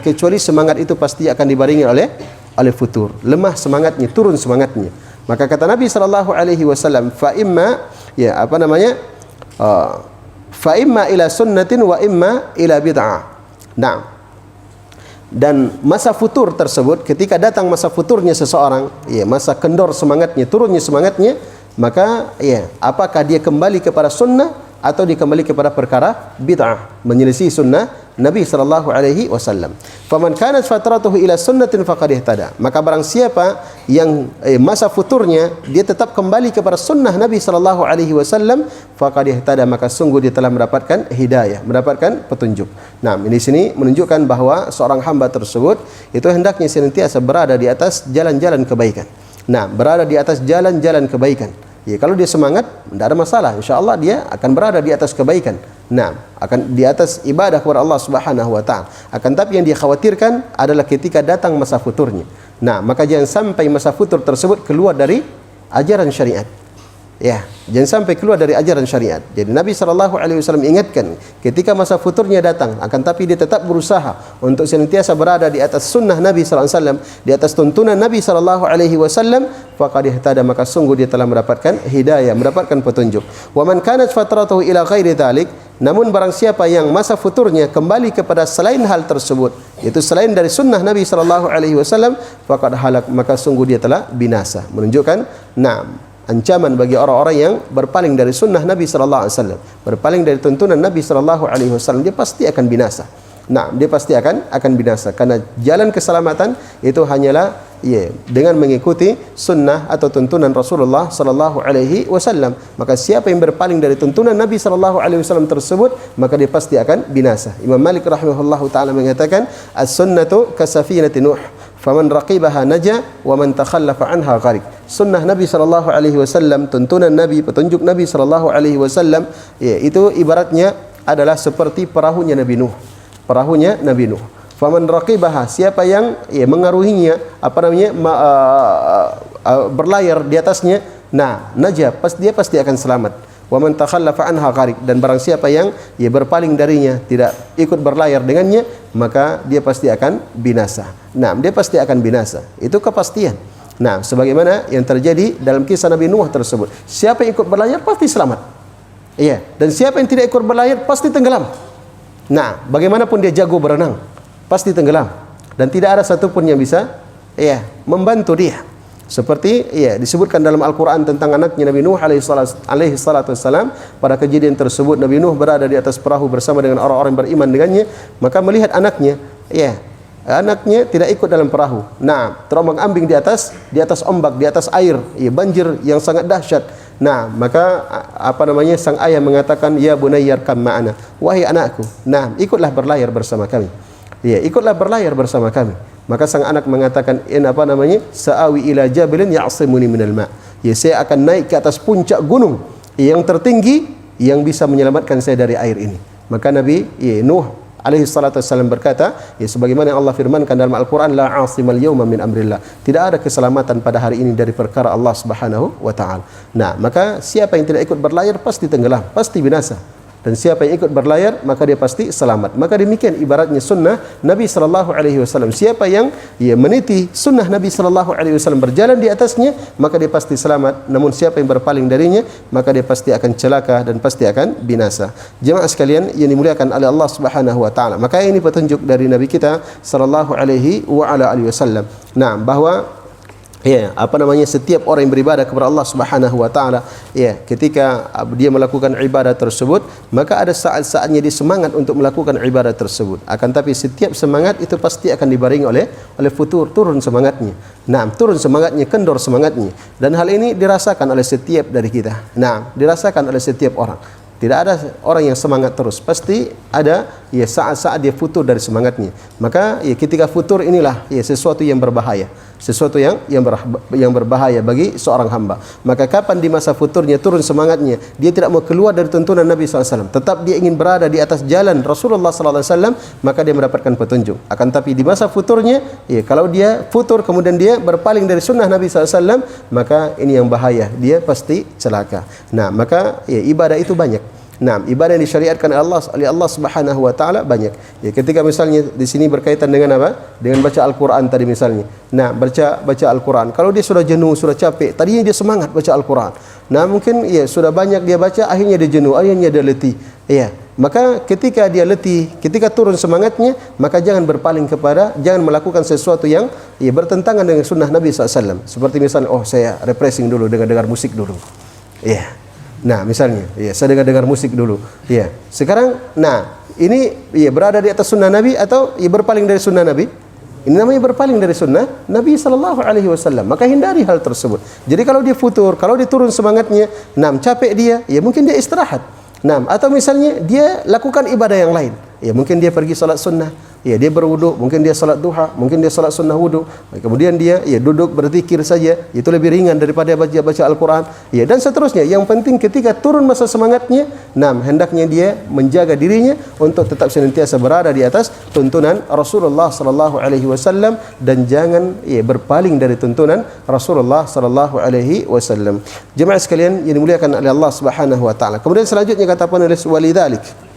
kecuali semangat itu pasti akan dibarengi oleh futur. Lemah semangatnya, turun semangatnya. Maka kata Nabi sallallahu alaihi wasallam, fa imma fa imma ila sunnatin wa imma ila bid'ah. Nah, dan masa futur tersebut, ketika datang masa futurnya seseorang, masa kendor semangatnya, turunnya semangatnya, maka apakah dia kembali kepada sunnah atau dia kembali kepada perkara bid'ah, menyelisih sunnah Nabi sallallahu alaihi wasallam. Faman kanat fatratuhu ila sunnatin faqad ihtada. Maka barang siapa yang masa futurnya dia tetap kembali kepada sunnah Nabi sallallahu alaihi wasallam, faqad ihtada, maka sungguh dia telah mendapatkan hidayah, mendapatkan petunjuk. Nah, di sini menunjukkan bahawa seorang hamba tersebut itu hendaknya senantiasa berada di atas jalan-jalan kebaikan. Nah, berada di atas jalan-jalan kebaikan. Ya, kalau dia semangat, tidak ada masalah. InsyaAllah dia akan berada di atas kebaikan. Nah, akan di atas ibadah kepada Allah Subhanahu wa taala. Akan tapi yang dia khawatirkan adalah ketika datang masa futurnya. Nah, maka jangan sampai masa futur tersebut keluar dari ajaran syariat. Ya, jangan sampai keluar dari ajaran syariat. Jadi Nabi SAW ingatkan ketika masa futurnya datang, akan tapi dia tetap berusaha untuk senantiasa berada di atas sunnah Nabi SAW, di atas tuntunan Nabi SAW, faqad ihtada, maka sungguh dia telah mendapatkan hidayah, mendapatkan petunjuk. Wa man kanat fatratuhu ila ghairi dzalik, namun barang siapa yang masa futurnya kembali kepada selain hal tersebut, yaitu selain dari sunnah Nabi SAW, faqad halak, maka sungguh dia telah binasa. Menunjukkan ancaman bagi orang-orang yang berpaling dari sunnah Nabi SAW, berpaling dari tuntunan Nabi SAW, dia pasti akan binasa. Dia pasti akan binasa, karena jalan keselamatan itu hanyalah dengan mengikuti sunnah atau tuntunan Rasulullah SAW. Maka siapa yang berpaling dari tuntunan Nabi SAW tersebut, maka dia pasti akan binasa. Imam Malik rahimahullahu taala mengatakan, as-sunnatu kasafinati Nuh, faman raqibaha naja wa man takhallafa anha gharik. Sunnah Nabi SAW, tuntunan Nabi, petunjuk Nabi SAW, itu ibaratnya adalah seperti perahunya Nabi Nuh. Perahunya Nabi Nuh. Faman raqibaha, siapa yang mengaruhinya, berlayar di atasnya, naja, dia pasti akan selamat. Wa man takhallafa anha gharik, dan barang siapa yang berpaling darinya, tidak ikut berlayar dengannya, maka dia pasti akan binasa. Dia pasti akan binasa. Itu kepastian. Sebagaimana yang terjadi dalam kisah Nabi Nuh tersebut. Siapa yang ikut berlayar pasti selamat. Dan siapa yang tidak ikut berlayar pasti tenggelam. Bagaimanapun dia jago berenang, pasti tenggelam, dan tidak ada satupun yang bisa membantu dia. Seperti disebutkan dalam Al-Quran tentang anaknya Nabi Nuh alaihi salatu wassalam. Pada kejadian tersebut Nabi Nuh berada di atas perahu bersama dengan orang-orang yang beriman dengannya. Maka melihat anaknya tidak ikut dalam perahu, terombang-ambing di atas ombak, di atas air, banjir yang sangat dahsyat. Maka sang ayah mengatakan, ya bunayyar kam ma'ana, wahai anakku, ikutlah berlayar bersama kami. Ikutlah berlayar bersama kami. Maka sang anak mengatakan, sa'awi ila jabilin ya'simuni minal ma'. Saya akan naik ke atas puncak gunung yang tertinggi yang bisa menyelamatkan saya dari air ini. Maka Nabi Nuh alaihi salatu wassalam berkata, sebagaimana yang Allah firmankan dalam Al-Quran, la 'asimal yawma min amrillah, tidak ada keselamatan pada hari ini dari perkara Allah Subhanahu wa taala. Maka siapa yang tidak ikut berlayar pasti tenggelam, pasti binasa. Dan siapa yang ikut berlayar, maka dia pasti selamat. Maka demikian ibaratnya sunnah Nabi SAW. Siapa yang meniti sunnah Nabi SAW, berjalan di atasnya, maka dia pasti selamat. Namun siapa yang berpaling darinya, maka dia pasti akan celaka dan pasti akan binasa. Jemaah sekalian yang dimuliakan oleh Allah Subhanahu wa taala. Maka ini petunjuk dari Nabi kita sallallahu alaihi wasallam. Bahwa setiap orang yang beribadah kepada Allah Subhanahu wa taala, ketika dia melakukan ibadah tersebut, maka ada saat-saatnya dia semangat untuk melakukan ibadah tersebut. Akan tapi setiap semangat itu pasti akan dibarengi oleh futur, turun semangatnya. Turun semangatnya, kendor semangatnya. Dan hal ini dirasakan oleh setiap dari kita. Dirasakan oleh setiap orang. Tidak ada orang yang semangat terus. Pasti ada saat-saat dia futur dari semangatnya. Maka ketika futur inilah sesuatu yang berbahaya. Sesuatu yang berbahaya bagi seorang hamba. Maka kapan di masa futurnya turun semangatnya, dia tidak mau keluar dari tuntunan Nabi SAW, tetap dia ingin berada di atas jalan Rasulullah SAW, maka dia mendapatkan petunjuk. Akan tapi di masa futurnya, kalau dia futur kemudian dia berpaling dari sunnah Nabi SAW, maka ini yang bahaya, dia pasti celaka. Maka ibadah itu banyak. Ibadah yang disyariatkan oleh Allah Subhanahu wa taala banyak. Ketika misalnya di sini berkaitan dengan apa? Dengan baca Al-Qur'an tadi misalnya. Baca Al-Qur'an. Kalau dia sudah jenuh, sudah capek, tadinya dia semangat baca Al-Qur'an. Mungkin sudah banyak dia baca, akhirnya dia jenuh, akhirnya dia letih. Maka ketika dia letih, ketika turun semangatnya, maka jangan melakukan sesuatu yang bertentangan dengan sunnah Nabi SAW. Seperti misalnya, saya refreshing dulu dengan dengar musik dulu. Misalnya, saya dengar musik dulu. Sekarang, ini berada di atas sunnah Nabi atau berpaling dari sunnah Nabi? Ini namanya berpaling dari sunnah Nabi SAW. Maka hindari hal tersebut. Jadi kalau dia futur, kalau dia turun semangatnya, capek dia, mungkin dia istirahat. Atau misalnya dia lakukan ibadah yang lain. Mungkin dia pergi salat sunnah, Ya, dia berwuduk, mungkin dia salat duha, mungkin dia salat sunnah wuduk. Kemudian dia duduk berzikir saja, itu lebih ringan daripada baca Al-Quran. Ya, dan seterusnya. Yang penting ketika turun masa semangatnya, hendaknya dia menjaga dirinya untuk tetap senantiasa berada di atas tuntunan Rasulullah sallallahu alaihi wasallam dan jangan berpaling dari tuntunan Rasulullah sallallahu alaihi wasallam. Jemaah sekalian yang dimuliakan oleh Allah Subhanahu wa taala. Kemudian selanjutnya kata penulis walidzalik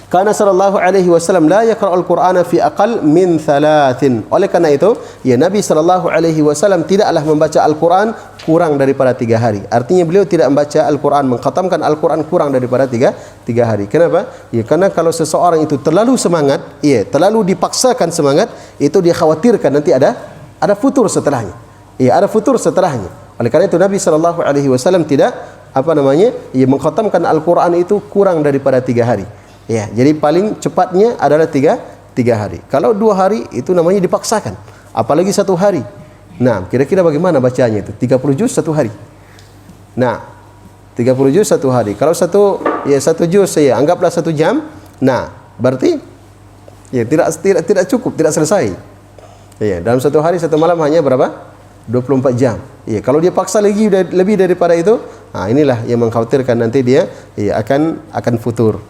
Kana sallallahu alaihi wasallam la yaqra'ul Qur'ana fi aqal min 3. Oleh karena itu, Nabi sallallahu alaihi wasallam tidaklah membaca Al-Quran kurang daripada 3 hari. Artinya beliau tidak membaca Al-Quran, mengkhatamkan Al-Quran kurang daripada 3 hari. Kenapa? Karena kalau seseorang itu terlalu semangat, terlalu dipaksakan semangat, itu dia khawatirkan nanti ada futur setelahnya. Ada futur setelahnya. Oleh karena itu Nabi sallallahu alaihi wasallam tidak mengkhatamkan Al-Quran itu kurang daripada 3 hari. Jadi paling cepatnya adalah 3 hari. Kalau 2 hari itu namanya dipaksakan. Apalagi 1 hari. Nah, kira-kira bagaimana bacanya itu? 30 juz 1 hari. Nah, 30 juz 1 hari. Kalau 1 juz anggaplah 1 jam. Nah, berarti tidak cukup, tidak selesai. Dalam 1 hari 1 malam hanya berapa? 24 jam. Kalau dia paksa lagi lebih daripada itu, inilah yang mengkhawatirkan nanti dia akan futur.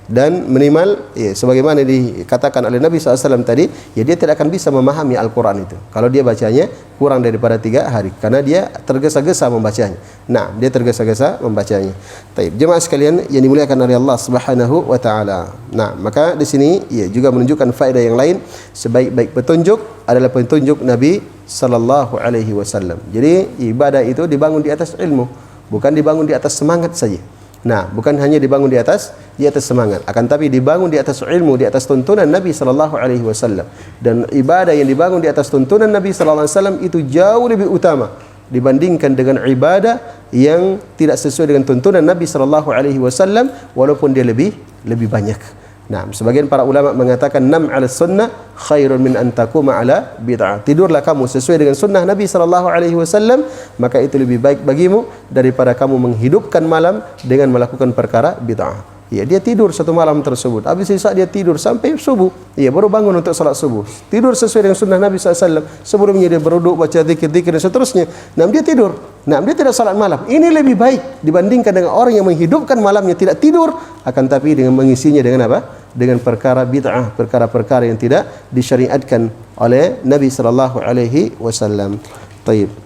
Dan minimal sebagaimana dikatakan oleh Nabi SAW tadi, dia tidak akan bisa memahami Al-Quran itu kalau dia bacanya kurang daripada 3 hari, karena dia tergesa-gesa membacanya. Nah, dia tergesa-gesa membacanya. Baik, jemaah sekalian yang dimuliakan oleh Allah Subhanahu wa taala. Nah, maka di sini juga menunjukkan faedah yang lain. Sebaik-baik petunjuk adalah petunjuk Nabi sallallahu alaihi wasallam. Jadi ibadah itu dibangun di atas ilmu, bukan dibangun di atas semangat saja. Nah, bukan hanya dibangun di atas semangat, akan tapi dibangun di atas ilmu, di atas tuntunan Nabi sallallahu alaihi wasallam. Dan ibadah yang dibangun di atas tuntunan Nabi sallallahu alaihi wasallam itu jauh lebih utama dibandingkan dengan ibadah yang tidak sesuai dengan tuntunan Nabi sallallahu alaihi wasallam, walaupun dia lebih banyak. Nah, sebagian para ulama mengatakan nam 'ala sunnah khairun min an taquma 'ala bid'ah. Tidurlah kamu sesuai dengan sunnah Nabi sallallahu alaihi wasallam, maka itu lebih baik bagimu daripada kamu menghidupkan malam dengan melakukan perkara bid'ah. Dia tidur 1 malam tersebut, habis isya dia tidur sampai subuh, baru bangun untuk salat subuh. Tidur sesuai dengan sunnah Nabi SAW. Sebelumnya dia berwuduk, baca zikir-zikir dan seterusnya. Nah, dia tidur. Nah, dia tidak salat malam. Ini lebih baik dibandingkan dengan orang yang menghidupkan malamnya tidak tidur, akan tapi dengan mengisinya dengan apa? Dengan perkara bid'ah, perkara-perkara yang tidak disyariatkan oleh Nabi sallallahu alaihi wasallam. Baik.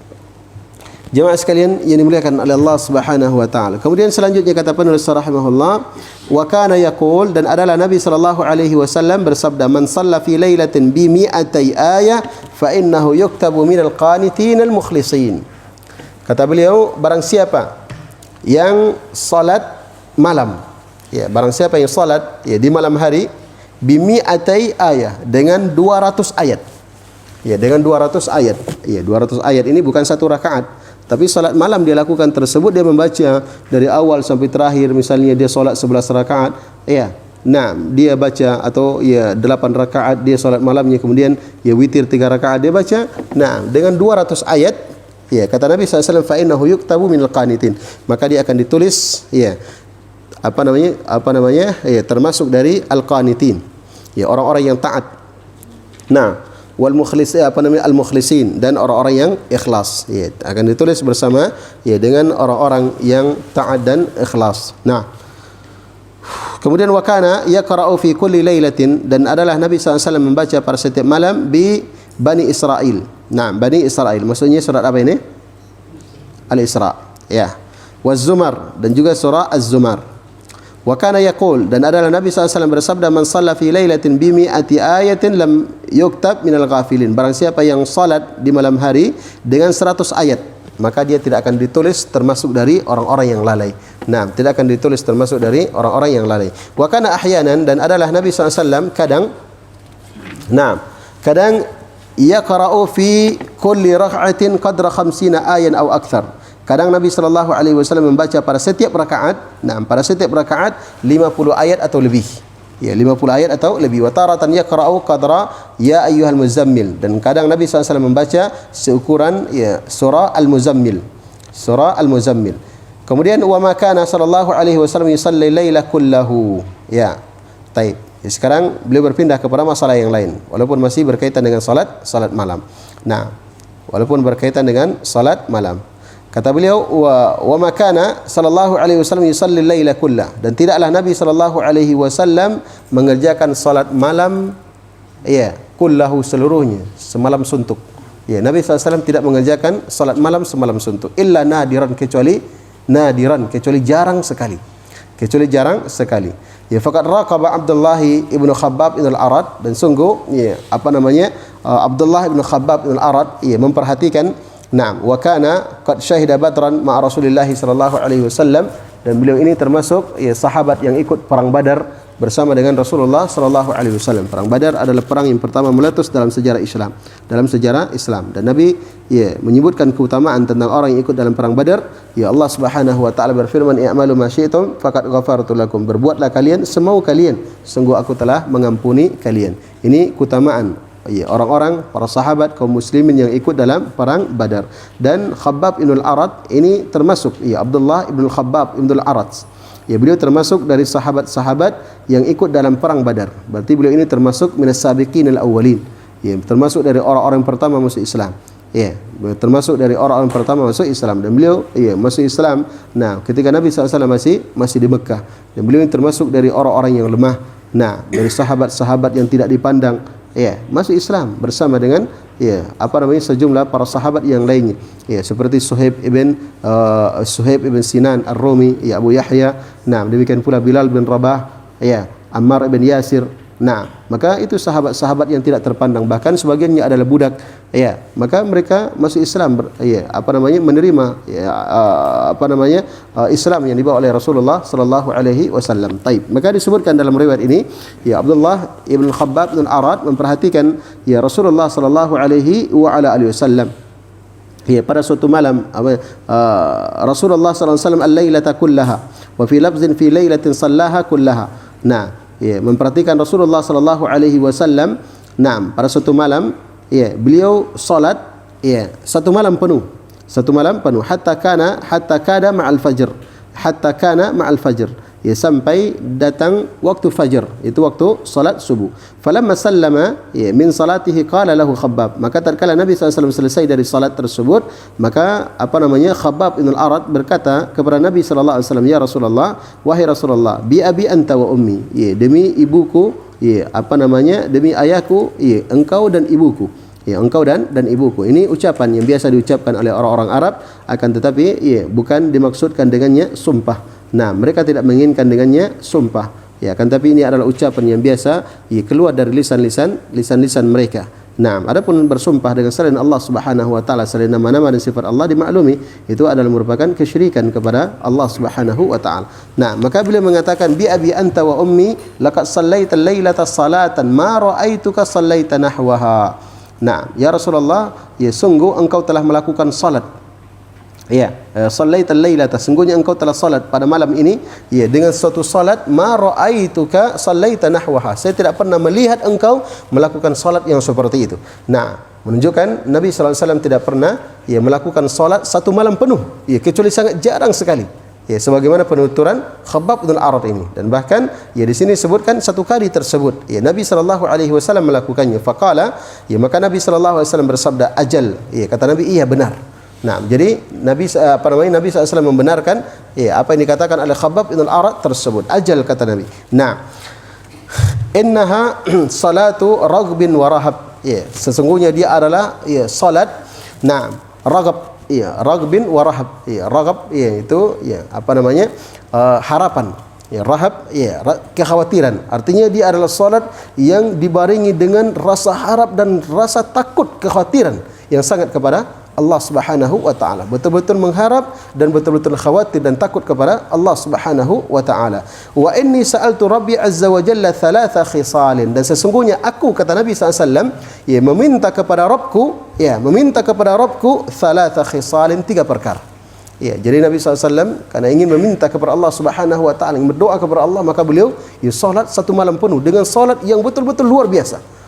Jemaah sekalian yang dimuliakan oleh Allah Subhanahu wa taala. Kemudian selanjutnya kata penulis rahimahullah, wa kana yaqul, dan adalah Nabi sallallahu alaihi wasallam bersabda, man shalla fi lailatin bi mi'atai ayah fa innahu yuktabu minal qanitin al mukhlisin. Kata beliau, barang siapa yang salat malam, barang siapa yang salat di malam hari bi mi'atai ayah, dengan 200 ayat. Dengan 200 ayat. 200 ayat ini bukan 1 rakaat. Tapi salat malam dia lakukan tersebut, dia membaca dari awal sampai terakhir. Misalnya dia salat 11 rakaat, nah dia baca, atau 8 rakaat dia salat malamnya, kemudian witir 3 rakaat dia baca. Nah, dengan 200 ayat, kata Nabi SAW, fa innahu yuktabu minal qanitin, maka dia akan ditulis termasuk dari al-qanitin, orang-orang yang taat. Nah, wal al-mukhlisin, dan orang-orang yang ikhlas, akan ditulis bersama dengan orang-orang yang taat dan ikhlas. Nah, kemudian wa kana yaqra'u fi kulli lailatin, dan adalah Nabi SAW membaca pada setiap malam bi Bani Israil. Nah, Bani Israil maksudnya surat apa ini? Al-Isra, Waz-Zumar, dan juga surah Az-Zumar. Wa kana yaqul, dan adalah Nabi SAW bersabda, man shalla fi lailatin bi mi'ati ayatin lam yuktab minal ghafilin. Barang siapa yang salat di malam hari dengan 100 ayat, maka dia tidak akan ditulis termasuk dari orang-orang yang lalai. Nah, tidak akan ditulis termasuk dari orang-orang yang lalai. Wa kana ahyanan, dan adalah Nabi SAW kadang yaqra'u fi kulli rak'atin qadra 50 ayan aw akthar. Kadang Nabi sallallahu alaihi wasallam membaca pada setiap rakaat, pada setiap rakaat 50 ayat atau lebih. 50 ayat atau lebih. Wa taratan yaqra'u qadra ya ayyuhal muzammil, dan kadang Nabi SAW membaca seukuran surah Al-Muzammil. Surah Al-Muzammil. Kemudian wa ma kana sallallahu alaihi wasallam yusalli laila kullahu. Baik. Ya, sekarang beliau berpindah kepada masalah yang lain, walaupun masih berkaitan dengan salat malam. Nah, walaupun berkaitan dengan salat malam. Kata beliau, wa makana sallallahu alaihi wasallam yusalli al-laila kullah, dan tidaklah Nabi sallallahu alaihi wasallam mengerjakan salat malam kullahu seluruhnya, semalam suntuk. Nabi SAW tidak mengerjakan salat malam semalam suntuk, illa nadiran, kecuali jarang sekali. Faqad raqaba Abdullah ibn Khabbab ibn al-Arad, dan sungguh Abdullah ibn Khabbab ibn al-Arad memperhatikan, wa kana qad syahida badran ma'a Rasulillah sallallahu alaihi wasallam, dan beliau ini termasuk sahabat yang ikut perang Badar bersama dengan Rasulullah sallallahu alaihi wasallam. Perang Badar adalah perang yang pertama meletus dalam sejarah Islam. Dan Nabi menyebutkan keutamaan tentang orang yang ikut dalam perang Badar. Allah Subhanahu wa taala berfirman, "I'malu ma syi'tum faqad ghafartu lakum." Berbuatlah kalian semau kalian, sungguh aku telah mengampuni kalian. Ini keutamaan orang-orang, para sahabat kaum muslimin yang ikut dalam perang Badar. Dan Khabbab ibn al-Arad ini termasuk Abdullah ibn Khabbab ibn al-Arad. Beliau termasuk dari sahabat-sahabat yang ikut dalam perang Badar. Berarti beliau ini termasuk minas sabiqin al-awwalin. Termasuk dari orang-orang pertama masuk Islam. Termasuk dari orang-orang pertama masuk Islam, dan beliau masuk Islam ketika Nabi SAW masih di Mekah. Dan beliau ini termasuk dari orang-orang yang lemah. Dari sahabat-sahabat yang tidak dipandang, masuk Islam bersama dengan sejumlah para sahabat yang lainnya, seperti Suhaib ibn Sinan Ar-Rumi, Abu Yahya, demikian pula Bilal bin Rabah, Ammar ibn Yasir. Maka itu sahabat-sahabat yang tidak terpandang, bahkan sebagiannya adalah budak. Maka mereka masuk Islam, menerima Islam yang dibawa oleh Rasulullah sallallahu alaihi wasallam. Maka disebutkan dalam riwayat ini, Abdullah ibn Khabbab bin Arad memperhatikan Rasulullah sallallahu alaihi wasallam pada suatu malam, Rasulullah sallallahu alaihi wasallam al-lailata kullaha, wa fi lafzin fi lailatin sallaha kullaha. Memperhatikan Rasulullah sallallahu alaihi wasallam pada suatu malam beliau salat satu malam penuh hatta kada ma'al fajr, sampai datang waktu fajar, itu waktu salat subuh. Falamma sallama min salatihi qala lahu Khabbab, maka tatkala Nabi SAW selesai dari salat tersebut, maka Khabbab bin al-Arad berkata kepada Nabi sallallahu alaihi wasallam, "Ya Rasulullah, wahai Rasulullah, bi abi anta wa ummi," demi ibuku, demi ayahku, engkau dan ibuku. Engkau dan ibuku. Ini ucapan yang biasa diucapkan oleh orang-orang Arab, akan tetapi bukan dimaksudkan dengannya sumpah. Mereka tidak menginginkan dengannya sumpah. Akan tapi ini adalah ucapan yang biasa keluar dari lisan mereka. Adapun bersumpah dengan selain Allah Subhanahu wa taala, selain nama-nama dan sifat Allah, dimaklumi itu adalah merupakan kesyirikan kepada Allah Subhanahu wa taala. Maka beliau mengatakan, bi abi anta wa ummi laqad sallaita lailata salatan ma ra'aituka sallaita nahwaha. Ya Rasulullah, sungguh engkau telah melakukan salat. Sallaita lailata, sungguhnya engkau telah salat pada malam ini dengan suatu salat, ma ra'aituka sallaita nahwaha, saya tidak pernah melihat engkau melakukan salat yang seperti itu. Menunjukkan Nabi sallallahu alaihi wasallam tidak pernah melakukan salat satu malam penuh, kecuali sangat jarang sekali. Sebagaimana penuturan Khabbab bin al-Arad ini, dan bahkan di sini disebutkan satu kali tersebut Nabi sallallahu alaihi wasallam melakukannya. Faqala, maka Nabi sallallahu alaihi wasallam bersabda, ajal, kata Nabi, iya benar. Jadi Nabi SAW membenarkan apa yang dikatakan oleh Khabbab bin al-Arad tersebut. Ajal, kata Nabi. Innaha salatu raghbin wa rahab. Sesungguhnya dia adalah salat raghab, raghbin wa rahab. Raghab itu harapan. Rahab kekhawatiran. Artinya dia adalah salat yang dibarengi dengan rasa harap dan rasa takut, kekhawatiran yang sangat kepada Allah Subhanahu wa taala. Betul-betul mengharap dan betul-betul khawatir dan takut kepada Allah Subhanahu wa taala. Wa inni sa'altu Rabbi azza wa jalla thalatha khisalin, dan sesungguhnya aku, kata Nabi SAW, meminta kepada Rabbku thalatha khisalin, 3 perkara. Jadi Nabi SAW karena ingin meminta kepada Allah Subhanahu wa taala, ingin berdoa kepada Allah, maka beliau salat satu malam penuh dengan salat yang betul-betul luar biasa.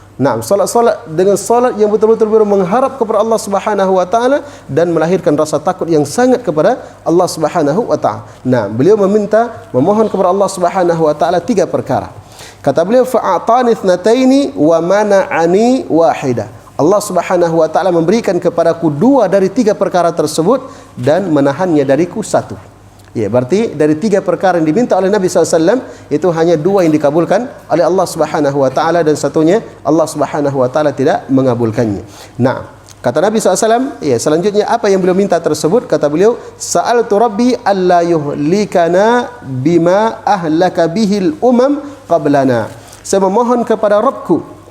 Salat dengan salat yang betul-betul mengharap kepada Allah Subhanahu wa taala dan melahirkan rasa takut yang sangat kepada Allah Subhanahu wa taala. Beliau memohon kepada Allah Subhanahu wa taala 3 perkara. Kata beliau, fa'atani ithnataini wa mana'ani wahidah. Allah Subhanahu wa taala memberikan kepadaku 2 dari 3 perkara tersebut dan menahannya dariku 1. Ya, berarti dari 3 perkara yang diminta oleh Nabi SAW itu hanya 2 yang dikabulkan oleh Allah Subhanahu wa taala dan satunya Allah Subhanahu wa taala tidak mengabulkannya. Nah, kata Nabi SAW, ya, selanjutnya apa yang beliau minta tersebut? Kata beliau, sa'altu rabbi alla yuhlikana bima ahlaka bihil umam qablana. Saya memohon kepada Rabbku.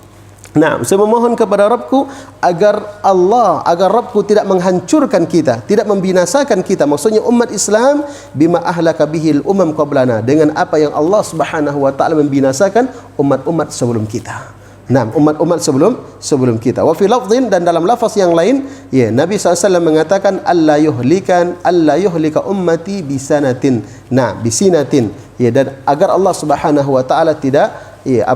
Nah, saya memohon kepada Rabbku agar Rabbku tidak menghancurkan kita, tidak membinasakan kita. Maksudnya umat Islam bima ahlaka bihil umam qablana, dengan apa yang Allah Subhanahu wa taala membinasakan umat-umat sebelum kita. Nah, umat-umat sebelum kita. Wa fi lafdhin, dan dalam lafaz yang lain, ya, Nabi SAW mengatakan alla yuhlika ummati bisanatin. Nah, bisinatin. Ya, dan agar Allah Subhanahu wa taala tidak, ya,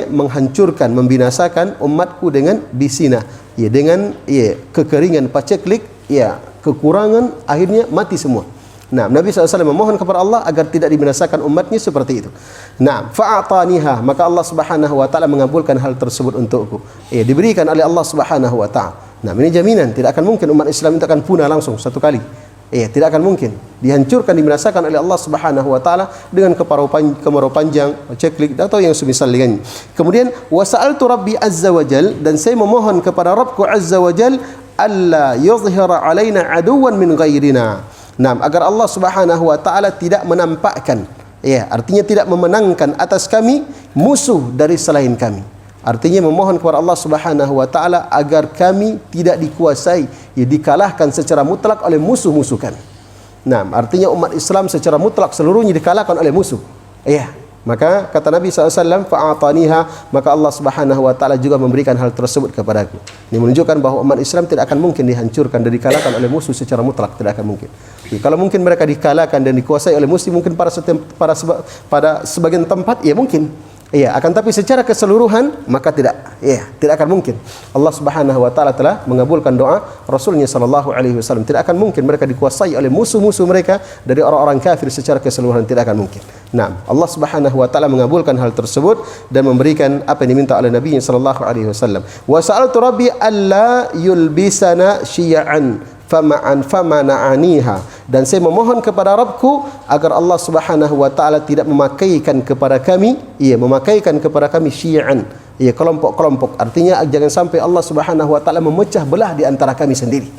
menghancurkan, membinasakan umatku dengan bisina. Ya, dengan, ya, kekeringan, paceklik, ya, kekurangan, akhirnya mati semua. Nah, Nabi SAW memohon kepada Allah agar tidak dibinasakan umatnya seperti itu. Nah, fa'ataniha, maka Allah Subhanahu wa taala mengabulkan hal tersebut untukku. Diberikan oleh Allah Subhanahu wa taala. Nah, ini jaminan tidak akan mungkin umat Islam itu akan punah langsung satu kali. Tidak akan mungkin dihancurkan, dibinasakan oleh Allah Subhanahu wa taala dengan kemarau panjang, ceklik atau yang semisal dengannya. Kemudian wasa'altu rabbi azza wajal, dan saya memohon kepada Rabbku azza wajal alla yuzhira alaina aduwan min ghairina. Nah, agar Allah Subhanahu wa taala tidak menampakkan, ya, artinya tidak memenangkan atas kami musuh dari selain kami. Artinya memohon kepada Allah Subhanahu wa taala agar kami tidak dikuasai, ya, dikalahkan secara mutlak oleh musuh-musuh kami. Nah, artinya umat Islam secara mutlak seluruhnya dikalahkan oleh musuh. Ya, maka kata Nabi SAW, fa'ataniha, maka Allah Subhanahu wa taala juga memberikan hal tersebut kepadaku. Ini menunjukkan bahwa umat Islam tidak akan mungkin dihancurkan dan dikalahkan oleh musuh secara mutlak, tidak akan mungkin. Ya, kalau mungkin mereka dikalahkan dan dikuasai oleh musuh mungkin pada sebagian tempat, ya mungkin. Ya, akan tapi secara keseluruhan maka tidak akan mungkin. Allah Subhanahu wa taala telah mengabulkan doa Rasulnya sallallahu alaihi wasallam. Tidak akan mungkin mereka dikuasai oleh musuh-musuh mereka dari orang-orang kafir secara keseluruhan, tidak akan mungkin. Nah, Allah Subhanahu wa taala mengabulkan hal tersebut dan memberikan apa yang diminta oleh Nabi sallallahu alaihi wasallam. Wa sa'altu rabbi alla yulbisana syi'an famana'aniha, dan saya memohon kepada Rabbku agar Allah Subhanahu wa taala tidak memakaikan kepada kami syi'an, ya, kelompok-kelompok. Artinya jangan sampai Allah Subhanahu wa taala memecah belah di antara kami sendiri.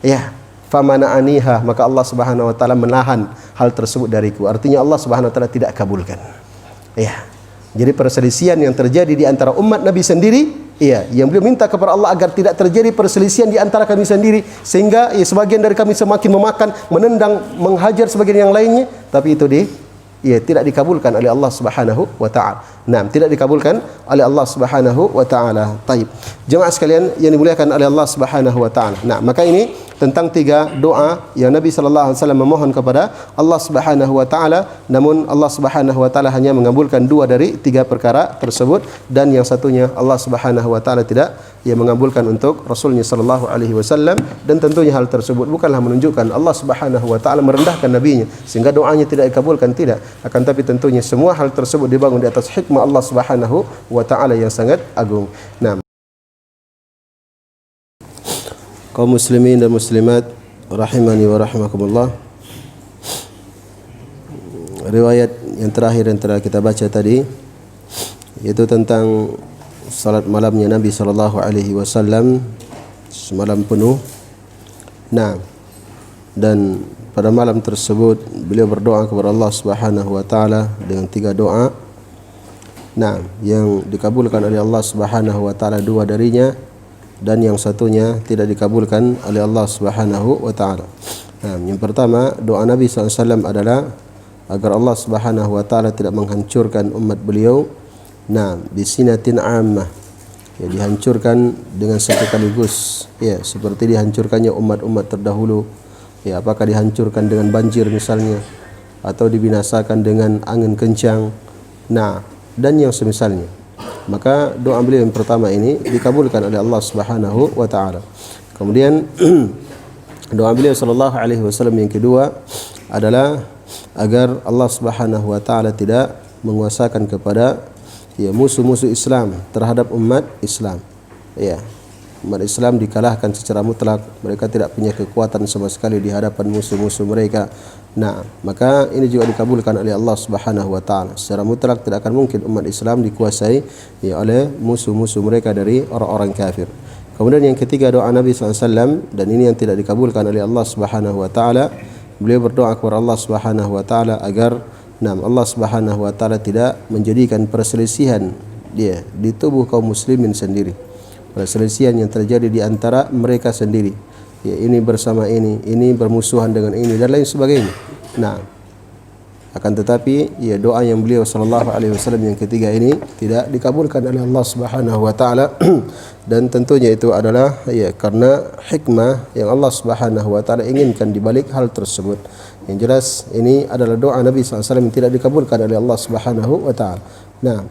Ya, famana'aniha, maka Allah Subhanahu wa taala menahan hal tersebut dariku. Artinya Allah Subhanahu wa taala tidak kabulkan. Ya. Jadi perselisihan yang terjadi di antara umat Nabi sendiri, ya, yang beliau minta kepada Allah agar tidak terjadi perselisihan di antara kami sendiri, sehingga, ya, sebagian dari kami semakin memakan, menendang, menghajar sebagian yang lainnya, tapi itu tidak dikabulkan oleh Allah Subhanahu wa taala. Nah, tidak dikabulkan oleh Allah Subhanahu wa taala. Baik. Jemaah sekalian yang dimuliakan oleh Allah Subhanahu wa taala. Nah, maka ini tentang 3 doa yang Nabi sallallahu alaihi wasallam memohon kepada Allah Subhanahu wa taala, namun Allah Subhanahu wa taala hanya mengabulkan 2 dari 3 perkara tersebut, dan yang satunya Allah Subhanahu wa taala tidak, ia mengabulkan untuk Rasulnya sallallahu alaihi wasallam. Dan tentunya hal tersebut bukanlah menunjukkan Allah Subhanahu wa taala merendahkan nabinya sehingga doanya tidak dikabulkan, tidak. Akan tapi tentunya semua hal tersebut dibangun di atas hikmah Allah Subhanahu wa taala yang sangat agung. Nah, kaum muslimin dan muslimat rahimani wa rahimakumullah, riwayat yang terakhir yang telah kita baca tadi yaitu tentang salat malamnya Nabi sallallahu alaihi wasallam semalam penuh. Nah, dan pada malam tersebut beliau berdoa kepada Allah Subhanahu wa taala dengan 3 doa. Nah, yang dikabulkan oleh Allah Subhanahu wa taala 2 darinya, dan yang satunya tidak dikabulkan oleh Allah Subhanahu wa taala. Nah, yang pertama, doa Nabi SAW adalah agar Allah Subhanahu wa taala tidak menghancurkan umat beliau. Nah, bisinatin ammah, ya, dihancurkan dengan sekaligus, ya, seperti dihancurkannya umat-umat terdahulu. Ya, apakah dihancurkan dengan banjir misalnya, atau dibinasakan dengan angin kencang, nah, dan yang semisalnya. Maka doa beliau yang pertama ini dikabulkan oleh Allah Subhanahu wa taala. Kemudian doa beliau sallallahu alaihi wasallam yang kedua adalah agar Allah Subhanahu wa taala tidak menguasakan kepada, ya musuh-musuh Islam terhadap umat Islam. Ya, umat Islam dikalahkan secara mutlak, mereka tidak punya kekuatan sama sekali di hadapan musuh-musuh mereka. Nah, maka ini juga dikabulkan oleh Allah Subhanahu wa taala. Secara mutlak tidak akan mungkin umat Islam dikuasai ya oleh musuh-musuh mereka dari orang-orang kafir. Kemudian yang ketiga doa Nabi SAW, dan ini yang tidak dikabulkan oleh Allah Subhanahu wa taala. Beliau berdoa kepada Allah Subhanahu wa taala agar Allah Subhanahu wa taala tidak menjadikan perselisihan dia di tubuh kaum muslimin sendiri. Perselisihan yang terjadi di antara mereka sendiri. Ya, ini bersama ini bermusuhan dengan ini dan lain sebagainya. Nah, akan tetapi ya doa yang beliau sallallahu alaihi wasallam yang ketiga ini tidak dikabulkan oleh Allah Subhanahu wa taala dan tentunya itu adalah ya karena hikmah yang Allah Subhanahu wa taala inginkan di balik hal tersebut. Yang jelas ini adalah doa Nabi sallallahu alaihi wasallam yang tidak dikabulkan oleh Allah Subhanahu wa taala. Nah,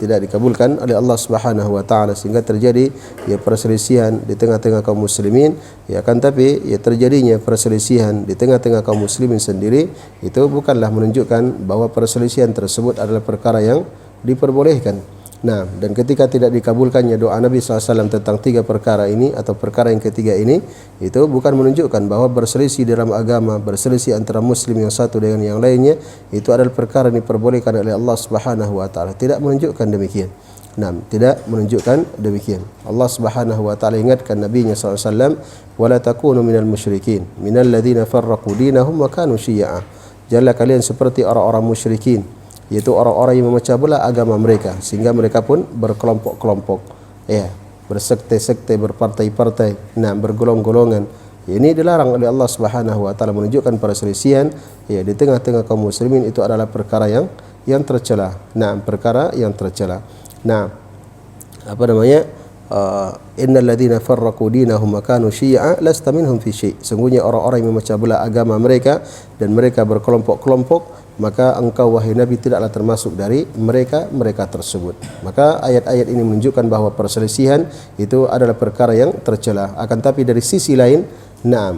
tidak dikabulkan oleh Allah Subhanahu wa taala sehingga terjadi ya perselisihan di tengah-tengah kaum muslimin. Ya akan tapi ya terjadinya perselisihan di tengah-tengah kaum muslimin sendiri itu bukanlah menunjukkan bahwa perselisihan tersebut adalah perkara yang diperbolehkan. Nah, dan ketika tidak dikabulkannya doa Nabi SAW tentang tiga perkara ini atau perkara yang ketiga ini, itu bukan menunjukkan bahwa berselisih dalam agama, berselisih antara muslim yang satu dengan yang lainnya, itu adalah perkara yang diperbolehkan oleh Allah Subhanahu wa taala. Tidak menunjukkan demikian. Nah, tidak menunjukkan demikian. Allah Subhanahu wa taala ingatkan nabinya SAW, "Wala takunu minal musyrikin, minal ladzina farraqu dinahum wa kanu syiy'a." Janganlah kalian seperti orang-orang musyrikin, yaitu orang-orang yang memecah belah agama mereka sehingga mereka pun berkelompok-kelompok, ya, bersekte-sekte, berpartai-partai, bergolong-golongan. Ya, ini dilarang oleh Allah Subhanahu wa taala, menunjukkan perselisihan ya di tengah-tengah kaum muslimin itu adalah perkara yang tercela. Perkara yang tercela. Innal ladzina farraqu dinahum wa kanu syiy'a lasta minhum fi syai'. Sungguhnya orang-orang yang memecah belah agama mereka dan mereka berkelompok-kelompok, maka engkau wahai Nabi tidaklah termasuk dari mereka tersebut. Maka ayat-ayat ini menunjukkan bahawa perselisihan itu adalah perkara yang tercela. Akan tapi dari sisi lain,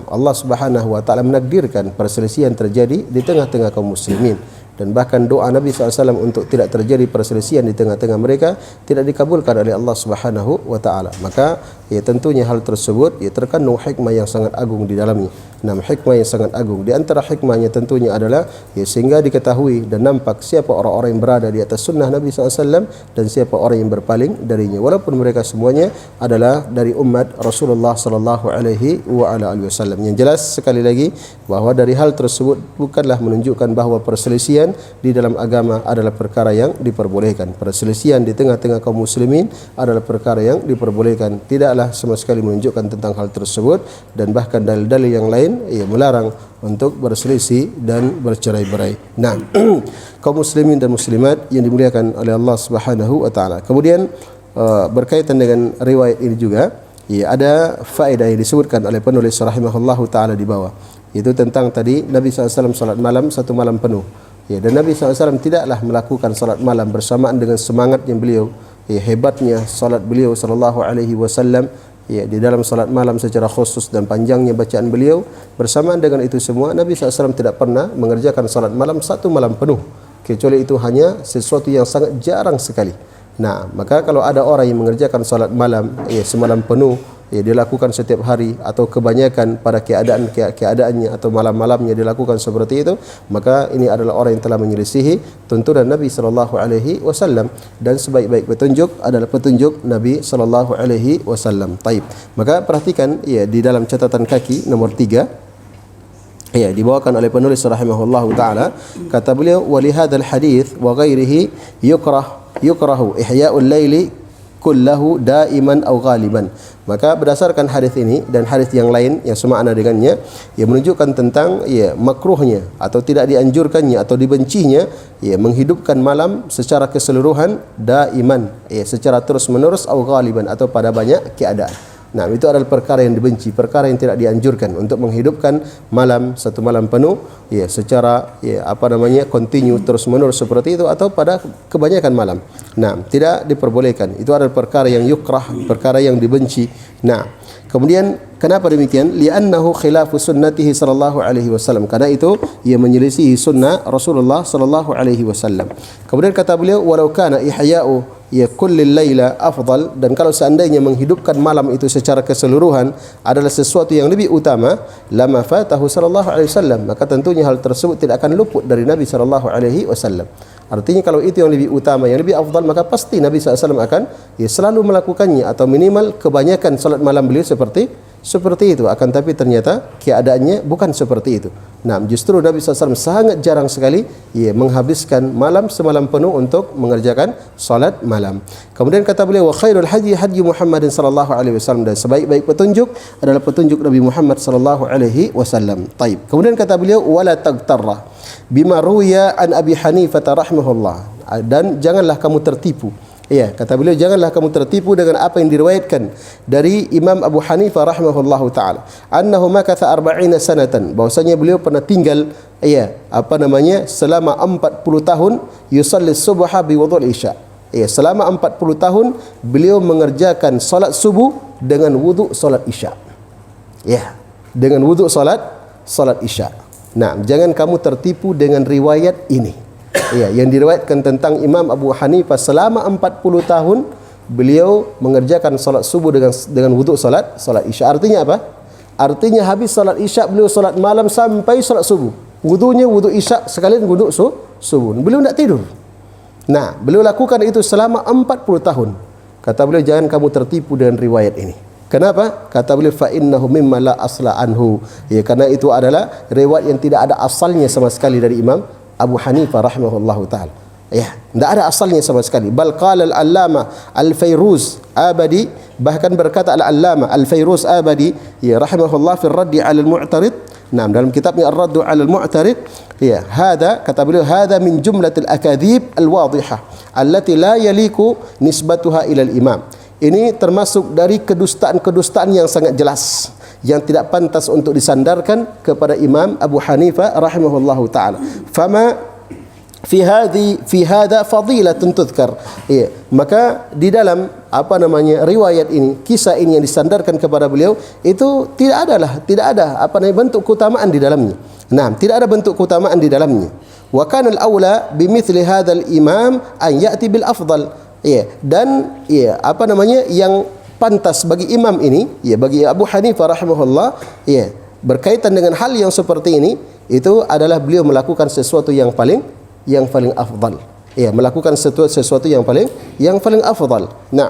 Allah Subhanahu wa taala menakdirkan perselisihan terjadi di tengah-tengah kaum muslimin. Dan bahkan doa Nabi SAW untuk tidak terjadi perselisihan di tengah-tengah mereka tidak dikabulkan oleh Allah Subhanahu wa taala. Maka ya tentunya hal tersebut ya terkandung hikmah yang sangat agung di dalamnya. Hikmah yang sangat agung. Di antara hikmahnya tentunya adalah ya sehingga diketahui dan nampak siapa orang-orang yang berada di atas sunnah Nabi SAW dan siapa orang yang berpaling darinya. Walaupun mereka semuanya adalah dari umat Rasulullah sallallahu alaihi wasallam. Yang jelas sekali lagi bahawa dari hal tersebut bukanlah menunjukkan bahawa perselisihan di dalam agama adalah perkara yang diperbolehkan. Perselisihan di tengah-tengah kaum muslimin adalah perkara yang diperbolehkan. Tidaklah sama sekali menunjukkan tentang hal tersebut, dan bahkan dalil-dalil yang lain ia melarang untuk berselisih dan bercerai-berai. Kaum muslimin dan muslimat yang dimuliakan oleh Allah Subhanahu wa taala. Kemudian berkaitan dengan riwayat ini juga ya ada faedah yang disebutkan oleh penulis rahimahullahu taala di bawah. Itu tentang tadi Nabi SAW salat malam satu malam penuh. Ya, dan Nabi SAW tidaklah melakukan salat malam bersamaan dengan semangatnya beliau, ya, hebatnya salat beliau sallallahu alaihi wasallam, ya, di dalam salat malam secara khusus dan panjangnya bacaan beliau. Bersamaan dengan itu semua, Nabi SAW tidak pernah mengerjakan salat malam satu malam penuh, kecuali itu hanya sesuatu yang sangat jarang sekali. Maka kalau ada orang yang mengerjakan salat malam ya semalam penuh, ya dilakukan setiap hari atau kebanyakan pada keadaannya atau malam-malamnya dilakukan seperti itu, maka ini adalah orang yang telah menyelisihi tuntunan Nabi sallallahu alaihi wasallam, dan sebaik-baik petunjuk adalah petunjuk Nabi sallallahu alaihi wasallam. Taib. Maka perhatikan ya di dalam catatan kaki nomor 3 ya dibawakan oleh penulis rahimahullahu taala, kata beliau, wa li hadzal hadits wa ghairihi yukrahu ihya'ul laili kullahu daiman aw ghaliban. Maka berdasarkan hadis ini dan hadis yang lain yang semakna dengannya, ia menunjukkan tentang ya makruhnya atau tidak dianjurkannya atau dibencinya ya menghidupkan malam secara keseluruhan daiman, ya secara terus-menerus, aw ghaliban atau pada banyak keadaan. Itu adalah perkara yang dibenci, perkara yang tidak dianjurkan untuk menghidupkan malam satu malam penuh ya secara kontinu terus-menerus seperti itu atau pada kebanyakan malam. Tidak diperbolehkan. Itu adalah perkara yang yukrah, perkara yang dibenci. Kemudian kenapa demikian? Li'annahu khilafu sunnatihi sallallahu alaihi wasallam. Karena itu ia menyelisihi sunnah Rasulullah sallallahu alaihi wasallam. Kemudian kata beliau, walau kana ihya'u ya kullil laila afdal, dan kalau seandainya menghidupkan malam itu secara keseluruhan adalah sesuatu yang lebih utama, lama fatahu sallallahu alaihi wasallam, maka tentunya hal tersebut tidak akan luput dari Nabi sallallahu alaihi wasallam. Artinya kalau itu yang lebih utama, yang lebih afdal, maka pasti Nabi SAW akan selalu melakukannya, atau minimal kebanyakan salat malam beliau seperti itu. Akan tapi ternyata keadaannya bukan seperti itu. Nah, justru Nabi SAW sangat jarang sekali menghabiskan malam semalam penuh untuk mengerjakan salat malam. Kemudian kata beliau, wa khairul haji haji Muhammadin sallallahu alaihi wasallam, dan sebaik-baik petunjuk adalah petunjuk Nabi Muhammad sallallahu alaihi wasallam. Taib. Kemudian kata beliau, wala tagtarra bima ruya an Abi Hanifah rahimahullah, dan janganlah kamu tertipu. Ya, kata beliau, janganlah kamu tertipu dengan apa yang diriwayatkan dari Imam Abu Hanifah rahimahullahu taala, annahu makatha 40 sanatan, bahwasanya beliau pernah tinggal selama 40 tahun yusalli subha bi wudhu' isya. Ya, selama 40 tahun beliau mengerjakan salat subuh dengan wuduk salat isya. Ya, dengan wuduk salat isya. Nah, jangan kamu tertipu dengan riwayat ini. Ya, yang diriwayatkan tentang Imam Abu Hanifah selama 40 tahun beliau mengerjakan salat subuh dengan wuduk salat isya. Artinya apa? Artinya habis salat isya beliau salat malam sampai salat subuh. Wudunya wuduk isya sekalian wuduk subuh. Beliau tidak tidur. Nah, beliau lakukan itu selama 40 tahun. Kata beliau, jangan kamu tertipu dengan riwayat ini. Kenapa? Kata beliau, fa innahu mimma la asla anhu. Ya, karena itu adalah riwayat yang tidak ada asalnya sama sekali dari Imam Abu Hanifah rahimahullahu taala. Ya, tidak ada asalnya sama sekali. Bal qala al-allama al-Fairuz Abadi, bahkan berkata al-allama al-Fairuz Abadi ya rahimahullah fi ar-radd 'ala al-mu'tarid. Nah, dalam kitabnya Ar-Radd 'ala al-Mu'tarid, ya, hada, kata beliau, hada min jumlatil akadzib al-wadhihah allati la yaliku nisbatuha ila al-imam. Ini termasuk dari kedustaan-kedustaan yang sangat jelas, yang tidak pantas untuk disandarkan kepada Imam Abu Hanifah rahimahullahu taala. Fama fi hadha fadilatun tudhkar. Ya, maka di dalam riwayat ini, kisah ini yang disandarkan kepada beliau, itu tidak ada bentuk keutamaan di dalamnya. Nah, tidak ada bentuk keutamaan di dalamnya. Wa kana al-aula bimithli hadzal imam an ya'ti bil afdal. Ya, dan yang pantas bagi imam ini, ya, bagi Abu Hanifah rahimahullah, ya, berkaitan dengan hal yang seperti ini, itu adalah beliau melakukan sesuatu yang paling afdal. Ya, melakukan sesuatu yang paling afdal. Nah,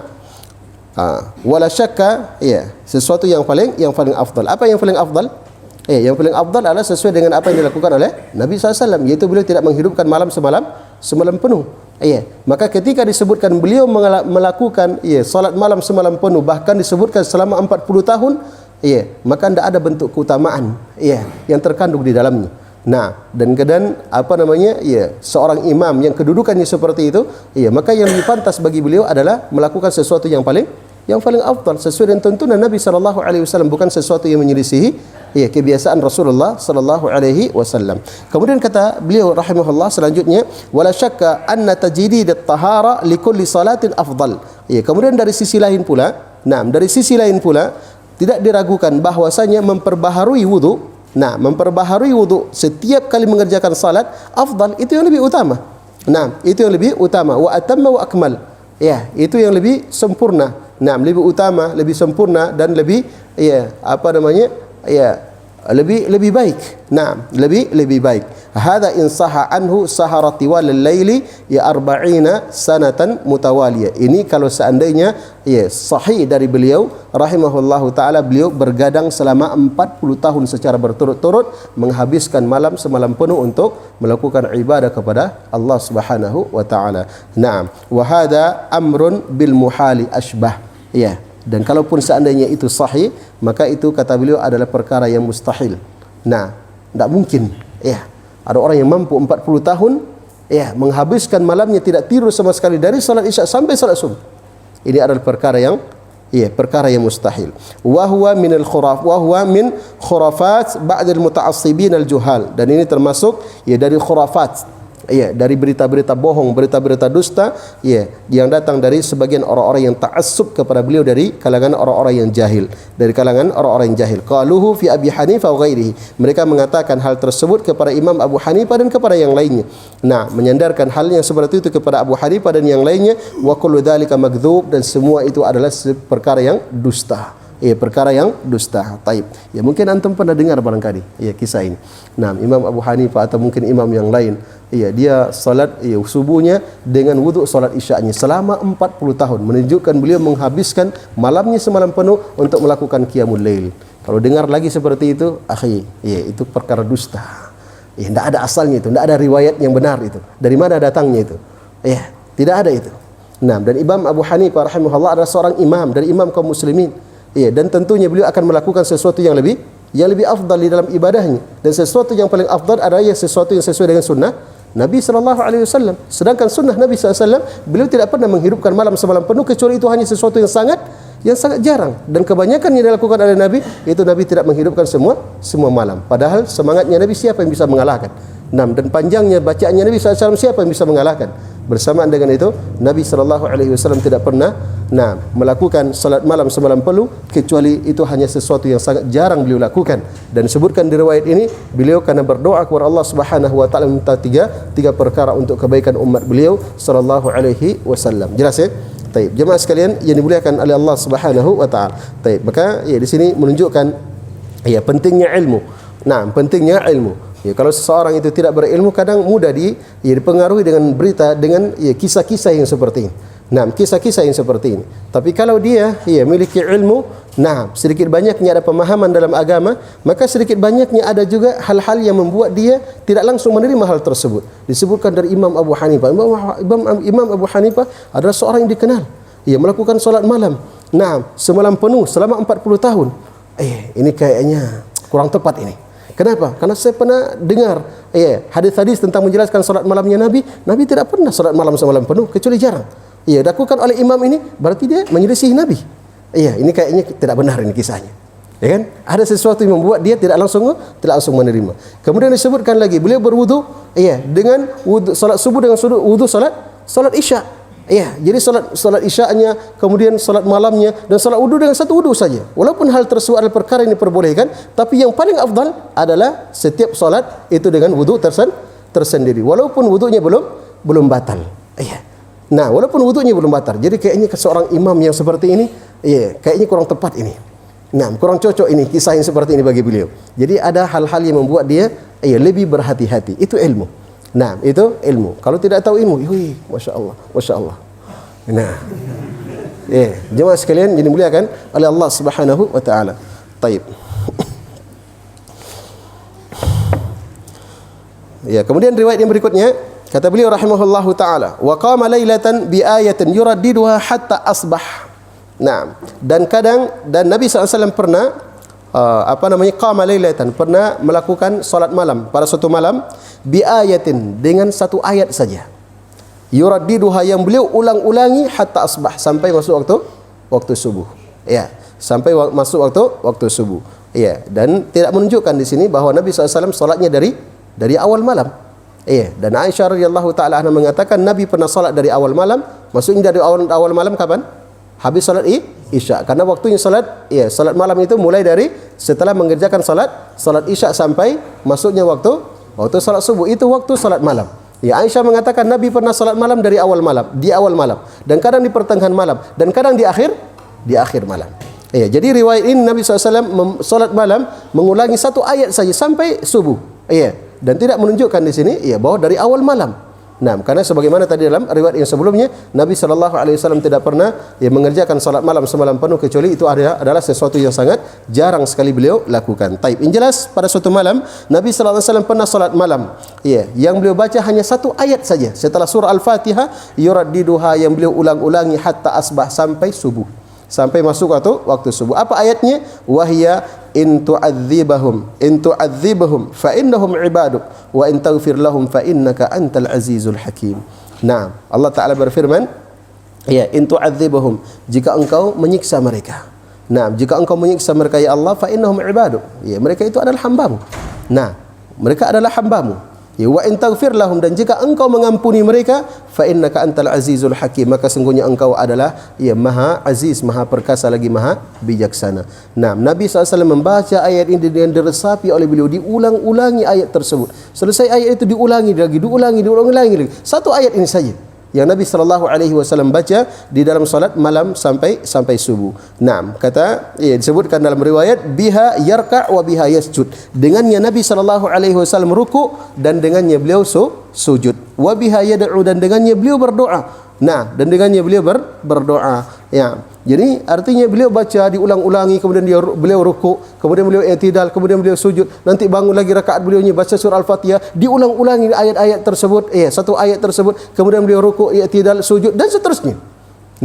wala syakka, ya, sesuatu yang paling afdal. Apa yang paling afdal? Ya, yang paling afdal adalah sesuai dengan apa yang dilakukan oleh Nabi SAW, yaitu beliau tidak menghidupkan malam semalam penuh. Ya, maka ketika disebutkan beliau melakukan salat malam semalam penuh, bahkan disebutkan selama 40 tahun, ya, maka tidak ada bentuk keutamaan yang terkandung di dalamnya. Nah, dan seorang imam yang kedudukannya seperti itu, ya, maka yang lebih pantas bagi beliau adalah melakukan sesuatu yang paling afdal sesuai dengan tuntunan Nabi sallallahu alaihi wasallam, bukan sesuatu yang menyelisihi kebiasaan Rasulullah sallallahu alaihi wasallam. Kemudian kata beliau rahimahullah selanjutnya, wala syakka anna tajdid at-tahara li kulli salatin afdal. Ya, kemudian dari sisi lain pula tidak diragukan bahwasanya memperbaharui wudu setiap kali mengerjakan salat afdal, itu yang lebih utama. Nah, itu yang lebih utama. Wa atamma wa akmal. Ya, itu yang lebih sempurna. Nah, lebih utama, lebih sempurna, dan lebih lebih baik. Nah, lebih baik. Hadza in saha anhu saharati wal laili 40 sanatan mutawaliyah. Ini kalau seandainya sahih dari beliau rahimahullahu taala, beliau bergadang selama 40 tahun secara berturut-turut, menghabiskan malam semalam penuh untuk melakukan ibadah kepada Allah Subhanahu wa taala. Naam, wa hadza amrun bil muhali ashbah. Ya, dan kalaupun seandainya itu sahih, maka itu kata beliau adalah perkara yang mustahil. Nah, tidak mungkin. Ya, ada orang yang mampu 40 tahun menghabiskan malamnya tidak tidur sama sekali dari salat isya sampai salat subuh. Ini adalah perkara yang mustahil. Wa huwa min khurafat ba'd al-muta'assibin al-juhal. Dan ini termasuk dari khurafat, dari berita-berita bohong, berita-berita dusta yang datang dari sebagian orang-orang yang ta'assub kepada beliau dari kalangan orang-orang yang jahil, dari kalangan orang-orang yang jahil. Qaluhu fi Abi Hanifah wa ghairihi. Mereka mengatakan hal tersebut kepada Imam Abu Hanifah dan kepada yang lainnya. Nah, menyandarkan hal yang seperti itu kepada Abu Hanifah dan yang lainnya, wa kullu dzalika magdzub, dan semua itu adalah perkara yang dusta. Perkara yang dusta. Taib. Mungkin antum pernah dengar barangkali kisah ini. Nah, Imam Abu Hanifah atau mungkin imam yang lain, dia salat subuhnya dengan wuduk salat isyaknya selama 40 tahun, menunjukkan beliau menghabiskan malamnya semalam penuh untuk melakukan qiyamul lail. Kalau dengar lagi seperti itu, akhi, itu perkara dusta. Tidak ada asalnya itu, tidak ada riwayat yang benar itu. Dari mana datangnya itu? Tidak ada itu. Nah, dan Imam Abu Hanifah rahimahullah adalah seorang imam dari imam kaum muslimin. Dan tentunya beliau akan melakukan sesuatu yang lebih afdal di dalam ibadahnya, dan sesuatu yang paling afdal adalah sesuatu yang sesuai dengan sunnah Nabi SAW. Sedangkan sunnah Nabi SAW, beliau tidak pernah menghidupkan malam semalam penuh, kecuali itu hanya sesuatu yang sangat jarang, dan kebanyakan yang dilakukan oleh Nabi itu Nabi tidak menghidupkan semua malam. Padahal semangatnya Nabi, siapa yang bisa mengalahkan? Dan panjangnya bacaannya Nabi SAW, siapa yang bisa mengalahkan? Bersamaan dengan itu, Nabi SAW tidak pernah melakukan salat malam semalam penuh, kecuali itu hanya sesuatu yang sangat jarang beliau lakukan. Dan disebutkan di riwayat ini, beliau karena berdoa kepada Allah Subhanahu wa taala minta tiga perkara untuk kebaikan umat beliau sallallahu alaihi wasallam. Jelas ya? Baik, jemaah sekalian yang dimuliakan oleh Allah Subhanahu wa taala. Baik, maka di sini menunjukkan pentingnya ilmu. Pentingnya ilmu. Kalau seseorang itu tidak berilmu, kadang mudah dipengaruhi dengan berita, dengan kisah-kisah yang seperti ini. Kisah-kisah yang seperti ini. Tapi kalau dia memiliki ilmu, sedikit banyaknya ada pemahaman dalam agama, maka sedikit banyaknya ada juga hal-hal yang membuat dia tidak langsung menerima hal tersebut. Disebutkan dari Imam Abu Hanifah. Imam Abu Hanifah adalah seorang yang dikenal. Ia melakukan solat malam. Semalam penuh selama 40 tahun. Ini kayaknya kurang tepat ini. Kenapa? Karena saya pernah dengar hadis-hadis tentang menjelaskan solat malamnya Nabi. Nabi tidak pernah solat malam semalam penuh, kecuali jarang. Dilakukan oleh imam ini, berarti dia menyelisihi Nabi. Ini kayaknya tidak benar ini kisahnya. Ya kan? Ada sesuatu yang membuat dia tidak langsung menerima. Kemudian disebutkan lagi, beliau berwudu dengan solat subuh dengan wudu solat isya. Jadi solat isyaknya, kemudian solat malamnya, dan solat wudu dengan satu wudu saja. Walaupun hal tersebut adalah perkara yang diperbolehkan, tapi yang paling afdal adalah setiap solat itu dengan wudu tersendiri. Walaupun wudunya belum batal. Walaupun wudunya belum batal. Jadi kayaknya seorang imam yang seperti ini, kayaknya kurang tepat ini. Kurang cocok ini kisah yang seperti ini bagi beliau. Jadi ada hal-hal yang membuat dia lebih berhati-hati. Itu ilmu. Itu ilmu. Kalau tidak tahu ilmu, Masya Allah. Jemaah sekalian yang dimuliakan oleh Allah Subhanahu wa taala. Taib. Kemudian riwayat yang berikutnya, kata beliau rahimahullahu taala, wa qama lailatan bi ayatin yuraddiduha hatta asbah. Dan Nabi SAW pernah qama lailatan, pernah melakukan salat malam pada suatu malam, bi ayatin, dengan satu ayat saja, yuraddiduha, yang beliau ulang-ulangi, hatta asbah, sampai masuk waktu subuh. Sampai masuk waktu subuh. Dan tidak menunjukkan di sini bahwa Nabi SAW salatnya dari awal malam. Dan Aisyah radhiyallahu taala anha mengatakan Nabi pernah salat dari awal malam. Maksudnya dari awal malam kapan? Habis salat isya. Karena waktunya salat malam itu mulai dari setelah mengerjakan salat isya sampai masuknya waktu salat subuh, itu waktu salat malam. Aisyah mengatakan Nabi pernah salat malam di awal malam, dan kadang di pertengahan malam, dan kadang di akhir malam. Jadi riwayat ini Nabi SAW salat malam mengulangi satu ayat saja sampai subuh. Dan tidak menunjukkan di sini bahwa dari awal malam. Karena sebagaimana tadi dalam riwayat yang sebelumnya, Nabi SAW tidak pernah mengerjakan salat malam semalam penuh, kecuali itu adalah sesuatu yang sangat jarang sekali beliau lakukan. Taib. Yang jelas pada suatu malam Nabi SAW pernah salat malam, yang beliau baca hanya satu ayat saja setelah surah Al-Fatihah, yuraddiduha, yang beliau ulang-ulangi hatta asbah, sampai subuh, sampai masuk waktu subuh. Apa ayatnya? Wahya in tu'adzibahum fa innahum ibaduk wa in taghfir lahum fa innaka antal azizul hakim. Allah Taala berfirman, in tu'adzibahum, jika engkau menyiksa mereka. Jika engkau menyiksa mereka ya Allah, fa innahum ibaduk, mereka itu adalah hambamu. Mereka adalah hambamu. Ya, wa in taghfir lahum, dan jika engkau mengampuni mereka, fa innaka antal azizul hakim, maka sungguhnya engkau adalah ya maha aziz, maha perkasa lagi maha bijaksana. Nah, Nabi SAW membaca ayat ini dengan diresapi oleh beliau, diulang-ulangi ayat tersebut. Selesai ayat itu diulangi lagi. Satu ayat ini saja yang Nabi SAW baca di dalam salat malam sampai subuh. Naam, kata disebutkan dalam riwayat biha yarka' wa biha yasjud. Dengannya Nabi SAW ruku' dan dengannya beliau sujud. Wa biha yad'u, dan dengannya beliau berdoa. Nah, dan dengannya beliau berdoa. Ya. Jadi artinya beliau baca diulang-ulangi, kemudian beliau rukuk, kemudian beliau i'tidal, kemudian beliau sujud, nanti bangun lagi rakaat beliaunya baca surah Al-Fatihah, diulang-ulangi ayat-ayat tersebut, satu ayat tersebut, kemudian beliau rukuk, i'tidal, sujud dan seterusnya.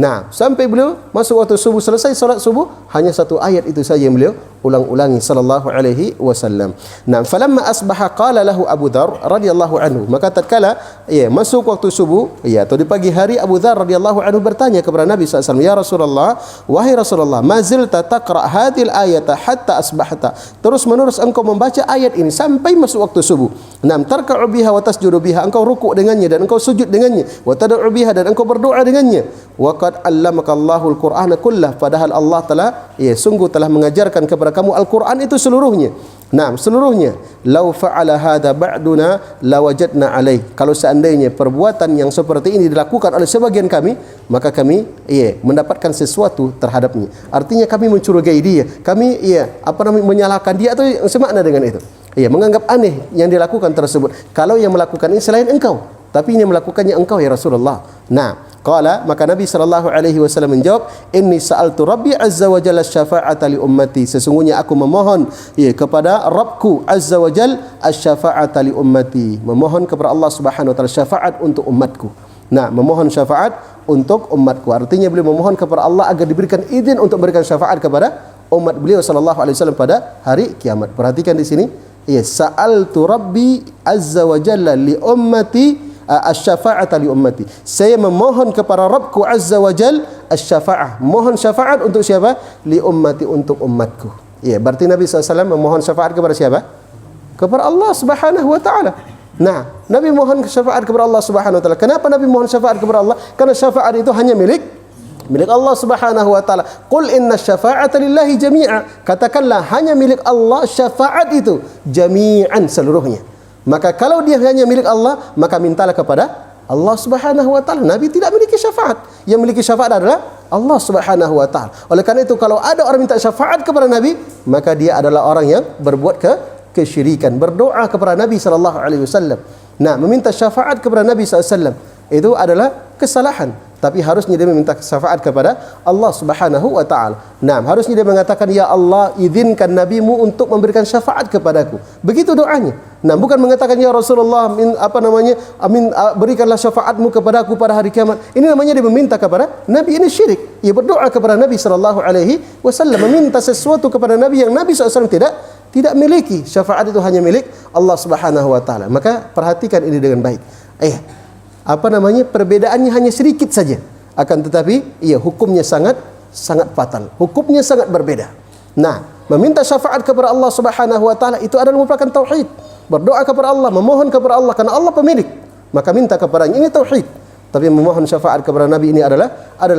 Nah, sampai beliau masuk waktu subuh, selesai salat subuh, hanya satu ayat itu saja yang beliau ulang-ulangi sallallahu alaihi wasallam. Nah, falamma asbaha qala lahu Abu Dzar radhiyallahu anhu, maka tatkala masuk waktu subuh atau di pagi hari, Abu Dzar radhiyallahu anhu bertanya kepada Nabi SAW, ya Rasulullah, wahai Rasulullah, ma zilta taqra hadhil ayata hatta asbahta, terus menerus engkau membaca ayat ini sampai masuk waktu subuh. Nam tarka'u biha wa tasjudu biha, engkau rukuk dengannya dan engkau sujud dengannya, wa tad'u biha, dan engkau berdoa dengannya. Wa qad 'allamaka Allahul Qur'ana kullah, padahal Allah telah sungguh telah mengajarkan kepada kamu Al-Quran itu seluruhnya. Nah, seluruhnya. Lau fa'ala hadha ba'duna lawajadna alaih. Kalau seandainya perbuatan yang seperti ini dilakukan oleh sebagian kami, maka kami mendapatkan sesuatu terhadapnya. Artinya kami mencurigai dia, kami menyalahkan dia, atau semakna dengan itu. Menganggap aneh yang dilakukan tersebut. Kalau yang melakukan ini selain engkau, tapi ini melakukannya engkau ya Rasulullah. Nah, qala, maka Nabi SAW menjawab, inni sa'altu Rabbi azza wa jalla syafa'ata li ummati, sesungguhnya aku memohon kepada Rabbku azza wa jalla asy-syafa'ata li ummati, memohon kepada Allah Subhanahu wa taala syafaat untuk umatku. Nah, memohon syafaat untuk umatku, artinya beliau memohon kepada Allah agar diberikan izin untuk memberikan syafaat kepada umat beliau sallallahu alaihi wasallam pada hari kiamat. Perhatikan di sini, sa'altu Rabbi azza wa jalla li ummati asy-syafa'ata li ummati, saya memohon kepada Rabbku azza wa jal asy-syafa'ah, mohon syafaat untuk siapa? Li ummati, untuk umatku. Berarti Nabi SAW memohon syafaat kepada siapa? Kepada Allah Subhanahu wa taala. Nah, Nabi mohon syafaat kepada Allah Subhanahu wa taala. Kenapa Nabi mohon syafaat kepada Allah? Karena syafaat itu hanya milik Allah Subhanahu wa taala. Qul inna syafa'ata lillahi jami'a, katakanlah hanya milik Allah syafaat itu jami'an, seluruhnya. Maka kalau dia hanya milik Allah, maka mintalah kepada Allah Subhanahu wa taala. Nabi tidak memiliki syafaat. Yang memiliki syafaat adalah Allah Subhanahu wa taala. Oleh karena itu, kalau ada orang minta syafaat kepada Nabi, maka dia adalah orang yang berbuat kesyirikan. Berdoa kepada Nabi sallallahu alaihi wasallam. Nah, meminta syafaat kepada Nabi sallallahu alaihi wasallam itu adalah kesalahan. Tapi harusnya dia meminta syafaat kepada Allah Subhanahu wa taala. Nah, harusnya dia mengatakan, ya Allah, izinkan nabimu untuk memberikan syafaat kepadaku. Begitu doanya. Nah, bukan mengatakan, ya Rasulullah, berikanlah syafaatmu kepadaku pada hari kiamat. Ini namanya dia meminta kepada Nabi, ini syirik. Ia berdoa kepada Nabi sallallahu alaihi wasallam, meminta sesuatu kepada Nabi yang Nabi SAW tidak miliki. Syafaat itu hanya milik Allah Subhanahu wa taala. Maka perhatikan ini dengan baik. Perbedaannya hanya sedikit saja, akan tetapi hukumnya sangat fatal, hukumnya sangat berbeda. Nah, meminta syafaat kepada Allah Subhanahu wa taala itu adalah merupakan tauhid. Berdoa kepada Allah, memohon kepada Allah karena Allah pemilik, maka minta kepadanya, ini tauhid. Tapi memohon syafaat kepada Nabi ini adalah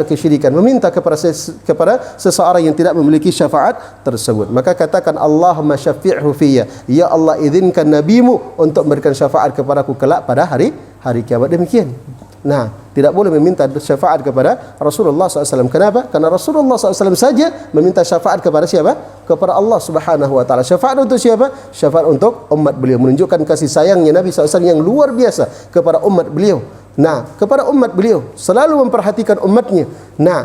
kesyirikan, meminta kepada seseorang yang tidak memiliki syafaat tersebut. Maka katakan, Allahumma syafi'hu fiyya, ya Allah, izinkan nabimu untuk memberikan syafaat kepadaku kelak pada hari kiamat. Demikian. Nah, tidak boleh meminta syafaat kepada Rasulullah SAW. Kenapa? Karena Rasulullah SAW saja meminta syafaat kepada siapa? Kepada Allah Subhanahu wa taala. Syafaat untuk siapa? Syafaat untuk umat beliau, menunjukkan kasih sayangnya Nabi SAW yang luar biasa kepada umat beliau. Nah, kepada umat beliau, selalu memperhatikan umatnya. Nah,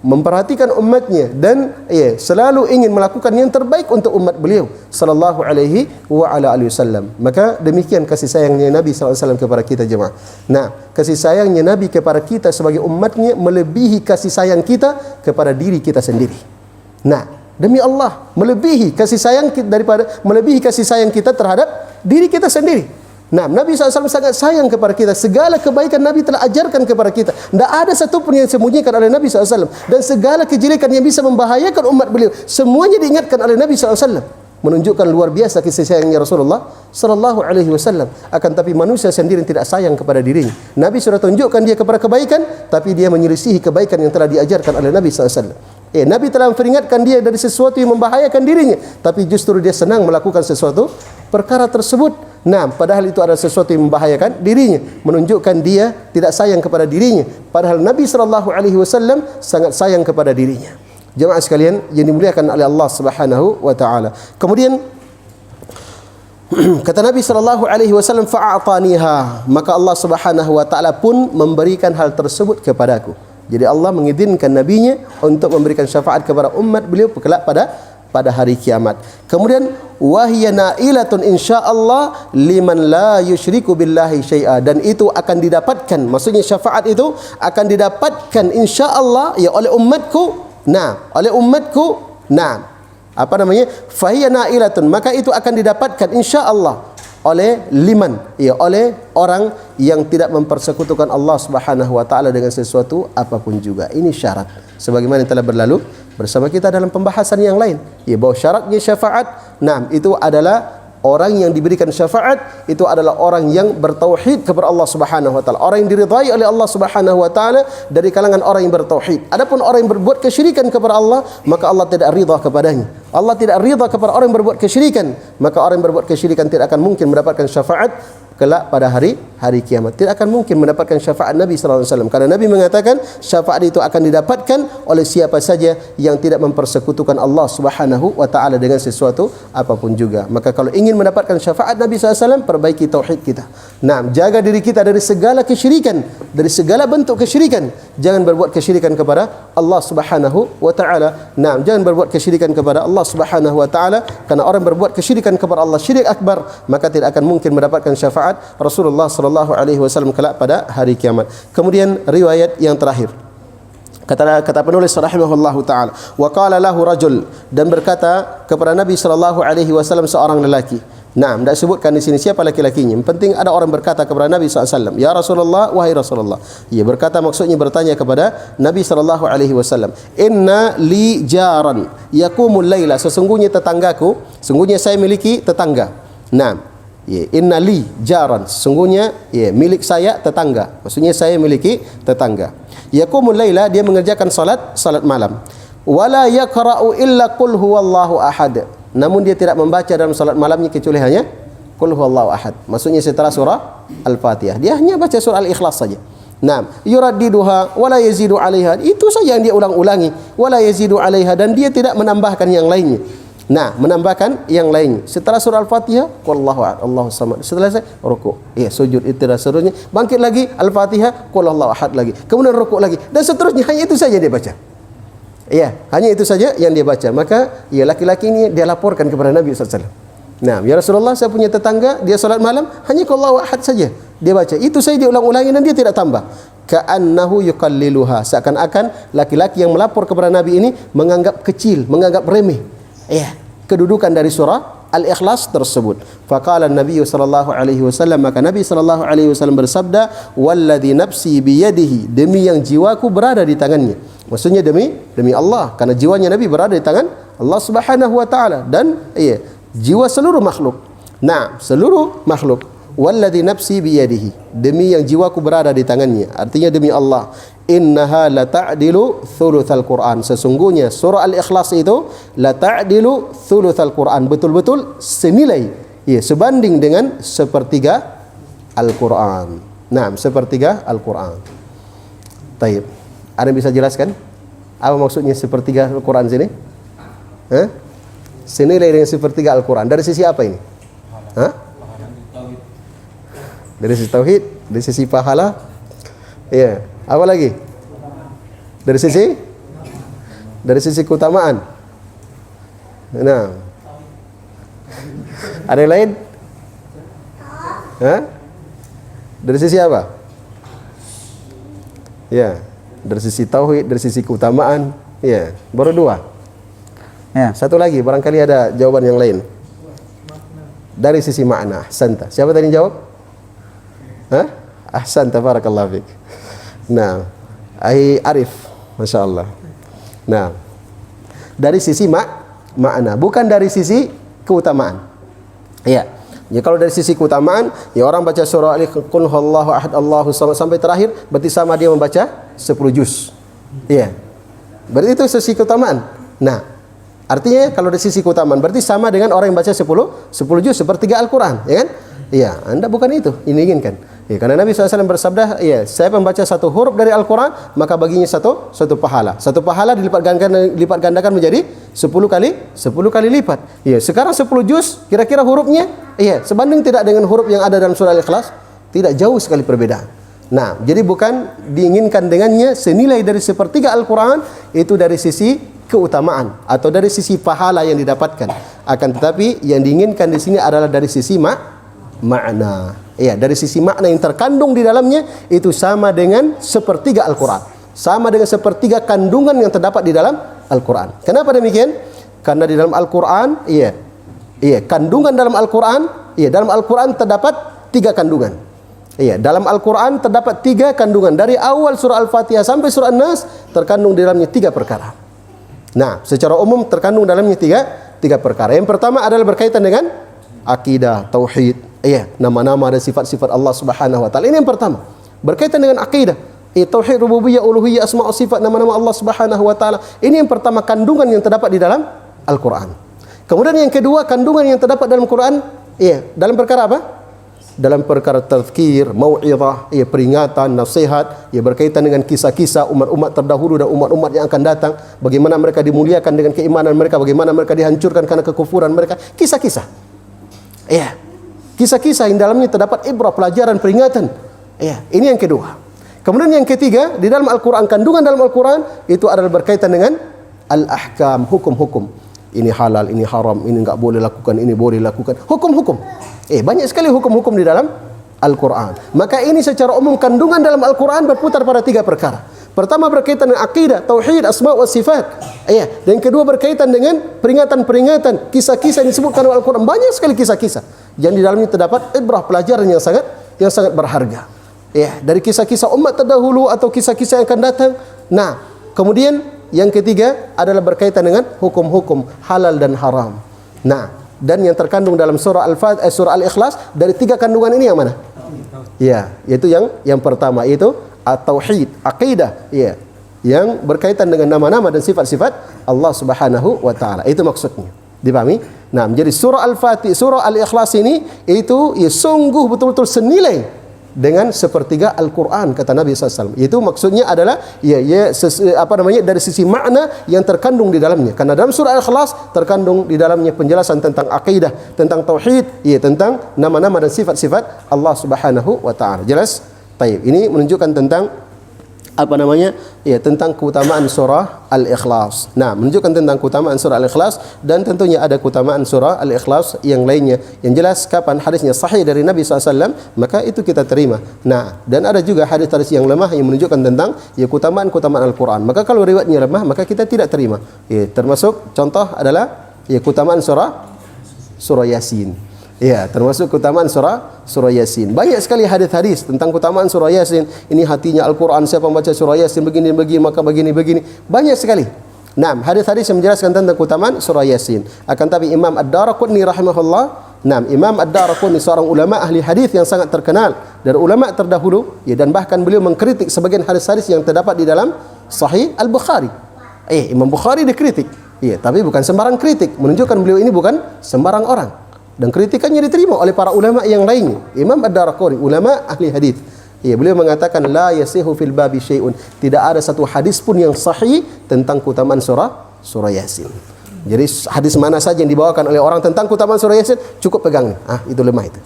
memperhatikan umatnya dan selalu ingin melakukan yang terbaik untuk umat beliau sallallahu alaihi wa ala alihi wasallam. Maka demikian kasih sayangnya Nabi sallallahu alaihi wasallam kepada kita, jemaah. Nah, kasih sayangnya Nabi kepada kita sebagai umatnya melebihi kasih sayang kita kepada diri kita sendiri. Nah, demi Allah, melebihi kasih sayang kita terhadap diri kita sendiri. Nah, Nabi SAW sangat sayang kepada kita. Segala kebaikan Nabi telah ajarkan kepada kita. Tidak ada satu pun yang disembunyikan oleh Nabi SAW. Dan segala kejelekan yang bisa membahayakan umat beliau, semuanya diingatkan oleh Nabi SAW. menunjukkan luar biasa kasih sayangnya Rasulullah sallallahu alaihi wasallam. Akan tapi manusia sendiri tidak sayang kepada dirinya. Nabi sudah tunjukkan dia kepada kebaikan, tapi dia menyelisihi kebaikan yang telah diajarkan oleh Nabi sallallahu alaihi wasallam. Nabi telah memperingatkan dia dari sesuatu yang membahayakan dirinya, tapi justru dia senang melakukan sesuatu perkara tersebut. Nah, padahal itu adalah sesuatu yang membahayakan dirinya, menunjukkan dia tidak sayang kepada dirinya, padahal Nabi sallallahu alaihi wasallam sangat sayang kepada dirinya. Jemaah sekalian yang dimuliakan oleh Allah Subhanahu wa taala. Kemudian kata Nabi sallallahu alaihi wasallam, fa'ataniha, maka Allah Subhanahu wa taala pun memberikan hal tersebut kepadaku. Jadi Allah mengizinkan nabinya untuk memberikan syafaat kepada umat beliau kelak pada hari kiamat. Kemudian wahiya nailatun insyaallah liman la yusyriku billahi syai'a, dan itu akan didapatkan, maksudnya syafaat itu akan didapatkan insyaallah ya oleh umatku. Nah, oleh umatku. Nah, apa namanya? Fahiya nailatun, maka itu akan didapatkan insyaallah oleh liman, ya, oleh orang yang tidak mempersekutukan Allah Subhanahu wa taala dengan sesuatu apapun juga. Ini syarat sebagaimana yang telah berlalu bersama kita dalam pembahasan yang lain, ya, bahwa syaratnya syafaat, nah, itu adalah orang yang diberikan syafaat itu adalah orang yang bertauhid kepada Allah Subhanahu wa taala, orang yang diridhai oleh Allah Subhanahu wa taala dari kalangan orang yang bertauhid. Adapun orang yang berbuat kesyirikan kepada Allah, maka Allah tidak ridha kepadanya. Allah tidak ridha kepada orang yang berbuat kesyirikan, maka orang yang berbuat kesyirikan tidak akan mungkin mendapatkan syafaat kelak pada hari kiamat. Tidak akan mungkin mendapatkan syafaat Nabi sallallahu alaihi wasallam, karena Nabi mengatakan syafaat itu akan didapatkan oleh siapa saja yang tidak mempersekutukan Allah Subhanahu wa taala dengan sesuatu apapun juga. Maka kalau ingin mendapatkan syafaat Nabi sallallahu alaihi wasallam, perbaiki tauhid kita. Nah, jaga diri kita dari segala kesyirikan, dari segala bentuk kesyirikan. Jangan berbuat kesyirikan kepada Allah Subhanahu wa taala. Nah, jangan berbuat kesyirikan kepada Allah Subhanahu wa taala, karena orang berbuat kesyirikan kepada Allah, syirik akbar, maka tidak akan mungkin mendapatkan syafaat Rasulullah sallallahu alaihi wasallam kelak pada hari kiamat. Kemudian riwayat yang terakhir, kata penulis rahimahullahu taala, wa qala lahu rajul, dan berkata kepada Nabi sallallahu alaihi wasallam seorang lelaki. Nah, tidak sebutkan di sini siapa laki-lakinya. Yang penting ada orang berkata kepada Nabi sallallahu alaihi wasallam, ya Rasulullah, wahai Rasulullah. Ia berkata, maksudnya bertanya kepada Nabi sallallahu alaihi wasallam, inna li jaran yaqumul laila, sesungguhnya tetanggaku, sesungguhnya saya miliki tetangga. Nah, ya, inna li jaran, sesungguhnya ya, milik saya tetangga, maksudnya saya miliki tetangga. Yaqumul laila, dia mengerjakan salat malam. Wala yaqra'u illa qul huwallahu ahad, namun dia tidak membaca dalam salat malamnya kecuali hanya qul huwallahu ahad, maksudnya setelah surah Al-Fatihah dia hanya baca surah Al-Ikhlas saja. Nah, yuraddiduha wala yazidu 'alaiha, itu saja yang dia ulang-ulangi, wala yazidu 'alaiha, dan dia tidak menambahkan yang lainnya. Nah, menambahkan yang lain. Setelah surah Al-Fatihah, wallahu ahad, Allahu samad. Setelah saya rukuk, ya, sujud, itu dan seterusnya. Bangkit lagi Al-Fatihah, qul Allahu ahad lagi. Kemudian rukuk lagi dan seterusnya. Hanya itu saja dia baca. Ya, hanya itu saja yang dia baca. Maka ya, laki-laki ini dia laporkan kepada Nabi sallallahu alaihi wasallam. Nah, ya Rasulullah, saya punya tetangga, dia salat malam hanya qul Allahu ahad saja dia baca. Itu saja dia ulang-ulangi dan dia tidak tambah. Ka'annahu yuqalliluha, seakan-akan laki-laki yang melapor kepada Nabi ini menganggap kecil, menganggap remeh, ya, kedudukan dari surah Al-Ikhlas tersebut. Faqala Nabi sallallahu alaihi wasallam, maka Nabi sallallahu alaihi wasallam bersabda, walladzi nafsi biyadihi, demi yang jiwaku berada di tangannya. Maksudnya demi Allah, karena jiwanya Nabi berada di tangan Allah Subhanahu wa taala, dan ya, jiwa seluruh makhluk. Nah, seluruh makhluk. Walladzi nafsi biyadihi, demi yang jiwaku berada di tangannya, artinya demi Allah. Innaha la ta'dilu thulutsal Quran, sesungguhnya surah Al-Ikhlas itu la ta'dilu thulutsal Quran, betul-betul senilai, ya, sebanding dengan sepertiga Al-Quran. Nah, sepertiga Al-Quran. Taib, ada bisa jelaskan apa maksudnya sepertiga Al-Quran sini? Senilai dengan sepertiga Al-Quran dari sisi apa ini? Dari sisi tauhid, dari sisi pahala, ya. Apa lagi? Dari sisi keutamaan. Nah, ada yang lain? Dari sisi apa? Ya, dari sisi tauhid, dari sisi keutamaan. Ya, baru dua. Ya, satu lagi, barangkali ada jawaban yang lain. Dari sisi makna. Ahsanta. Siapa tadi yang jawab? Ahsanta, barakallahu fiik. Nah, Arif, Masya Allah. Nah, dari sisi makna, bukan dari sisi keutamaan. Ya. Ya, kalau dari sisi keutamaan, ya orang baca surah Qul huwallahu ahad Allahu samad sampai terakhir berarti sama dia membaca 10 juz. Ya. Berarti itu sisi keutamaan. Nah, artinya kalau dari sisi keutamaan berarti sama dengan orang yang baca 10 juz sepertiga Al-Qur'an, ya kan? Iya, Anda bukan itu ini inginkan. Ya, karena Nabi SAW bersabda, ya, saya membaca satu huruf dari Al-Quran, maka baginya satu pahala. Satu pahala dilipat gandakan menjadi 10 kali lipat. Ya, sekarang 10 juz, kira-kira hurufnya, ya, sebanding tidak dengan huruf yang ada dalam surah Al-Ikhlas, tidak jauh sekali perbedaan. Nah, jadi bukan diinginkan dengannya senilai dari sepertiga Al-Quran, itu dari sisi keutamaan atau dari sisi pahala yang didapatkan. Akan tetapi yang diinginkan di sini adalah dari sisi makna. Ya, dari sisi makna yang terkandung di dalamnya itu sama dengan sepertiga Al-Quran, sama dengan sepertiga kandungan yang terdapat di dalam Al-Quran. Kenapa demikian? Karena di dalam Al-Quran, kandungan dalam Al-Quran, dalam Al-Quran terdapat 3 kandungan. Dalam Al-Quran terdapat 3 kandungan. Dari awal surah Al-Fatihah sampai surah An-Nas terkandung di dalamnya 3 perkara. Nah, secara umum terkandung dalamnya 3 perkara. Yang pertama adalah berkaitan dengan akidah, tauhid. Nama-nama dan sifat-sifat Allah Subhanahu wa taala. Ini yang pertama. Berkaitan dengan akidah, tauhid rububiyah, uluhiyah, asma' wa sifat, nama-nama Allah Subhanahu wa taala. Ini yang pertama kandungan yang terdapat di dalam Al-Qur'an. Kemudian yang kedua kandungan yang terdapat dalam Quran, dalam perkara apa? Dalam perkara tazkir, mau'izah, peringatan, nasihat, berkaitan dengan kisah-kisah umat-umat terdahulu dan umat-umat yang akan datang, bagaimana mereka dimuliakan dengan keimanan mereka, bagaimana mereka dihancurkan karena kekufuran mereka, kisah-kisah. Kisah-kisah yang dalamnya terdapat ibrah, pelajaran, peringatan. Ini yang kedua. Kemudian yang ketiga, di dalam Al-Quran, kandungan dalam Al-Quran itu adalah berkaitan dengan al-ahkam, hukum-hukum. Ini halal, ini haram, ini enggak boleh lakukan, ini boleh lakukan. Hukum-hukum. Banyak sekali hukum-hukum di dalam Al-Quran. Maka ini secara umum kandungan dalam Al-Quran berputar pada 3 perkara. Pertama berkaitan dengan akidah, tauhid, asma' wa sifat. Dan kedua berkaitan dengan peringatan-peringatan, kisah-kisah yang disebutkan dalam Al-Quran. Banyak sekali kisah-kisah yang di dalamnya terdapat ibrah, pelajaran yang sangat berharga. Dari kisah-kisah umat terdahulu atau kisah-kisah yang akan datang. Nah, kemudian yang ketiga adalah berkaitan dengan hukum-hukum halal dan haram. Nah, dan yang terkandung dalam surah Al-Ikhlas dari 3 kandungan ini yang mana? Yaitu yang pertama itu at-tauhid, akidah, yang berkaitan dengan nama-nama dan sifat-sifat Allah Subhanahu wa taala. Itu maksudnya. Dipahami? Nah, menjadi surah Al-Fatihah, surah Al-Ikhlas ini itu sungguh betul-betul senilai dengan sepertiga Al-Quran, kata Nabi SAW. Itu maksudnya adalah dari sisi makna yang terkandung di dalamnya. Karena dalam surah Al-Ikhlas terkandung di dalamnya penjelasan tentang akidah, tentang tauhid, tentang nama-nama dan sifat-sifat Allah Subhanahu wa taala. Jelas? Baik, ini menunjukkan tentang tentang keutamaan surah Al-Ikhlas. Nah, menunjukkan tentang keutamaan surah Al-Ikhlas dan tentunya ada keutamaan surah Al-Ikhlas yang lainnya. Yang jelas kapan hadisnya sahih dari Nabi SAW, maka itu kita terima. Nah, dan ada juga hadis-hadis yang lemah yang menunjukkan tentang keutamaan Al-Quran. Maka kalau riwayatnya lemah, maka kita tidak terima. Termasuk contoh adalah keutamaan surah Yasin. Termasuk keutamaan surah Yasin. Banyak sekali hadis-hadis tentang keutamaan surah Yasin. Ini hatinya Al-Quran, siapa membaca surah Yasin begini maka begini. Banyak sekali. Nah, hadis-hadis yang menjelaskan tentang keutamaan surah Yasin. Akan tapi Imam Ad-Darqutni rahimahullah, Imam Ad-Darqutni seorang ulama ahli hadis yang sangat terkenal dari ulama terdahulu, dan bahkan beliau mengkritik sebagian hadis-hadis yang terdapat di dalam Sahih Al-Bukhari. Imam Bukhari dikritik. Tapi bukan sembarang kritik, menunjukkan beliau ini bukan sembarang orang. Dan kritikannya diterima oleh para ulama yang lainnya. Imam Ad-Darqutni, ulama ahli hadis. Beliau mengatakan la yasihu fil babi syai'un. Tidak ada satu hadis pun yang sahih tentang keutamaan surah Yasin. Jadi hadis mana saja yang dibawakan oleh orang tentang keutamaan surah Yasin cukup pegang. Itu lemah itu.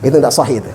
Itu tidak sahih itu.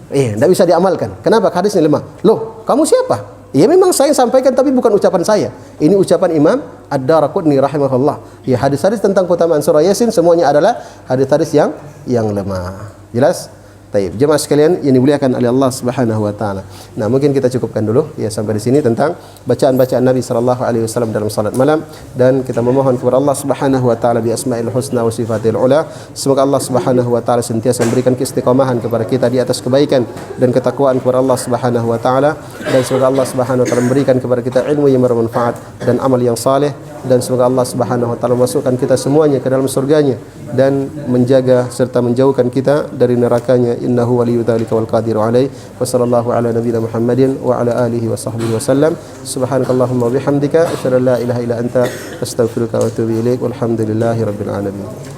Tidak bisa diamalkan. Kenapa hadisnya lemah? Loh, kamu siapa? Memang saya sampaikan tapi bukan ucapan saya. Ini ucapan Imam Ad-Darqutni rahimahullah. Hadis-hadis tentang keutamaan surah Yasin semuanya adalah hadis-hadis yang lemah. Jelas? Baik, jemaah sekalian yang dimuliakan oleh Allah Subhanahu wa taala. Nah, mungkin kita cukupkan dulu sampai di sini tentang bacaan-bacaan Nabi sallallahu alaihi wasallam dalam salat malam, dan kita memohon kepada Allah Subhanahu wa taala bi asmaul husna wa sifatil ula. Semoga Allah Subhanahu wa taala senantiasa memberikan keistiqomahan kepada kita di atas kebaikan dan ketakwaan kepada Allah Subhanahu wa taala, dan semoga Allah Subhanahu wa taala memberikan kepada kita ilmu yang bermanfaat dan amal yang saleh. dan semoga Allah Subhanahu wa taala masukkan kita semuanya ke dalam surganya dan menjaga serta menjauhkan kita dari nerakanya. Innahu waliyyu dzalika wal qadiru alaih. Wa sallallahu ala nabiyyina Muhammadin wa ala alihi wa sahbihi wasallam. Subhanakallahumma wa bihamdika asyhadu an la ilaha illa anta astaghfiruka wa atubu ilaik. Walhamdulillahirabbil alamin.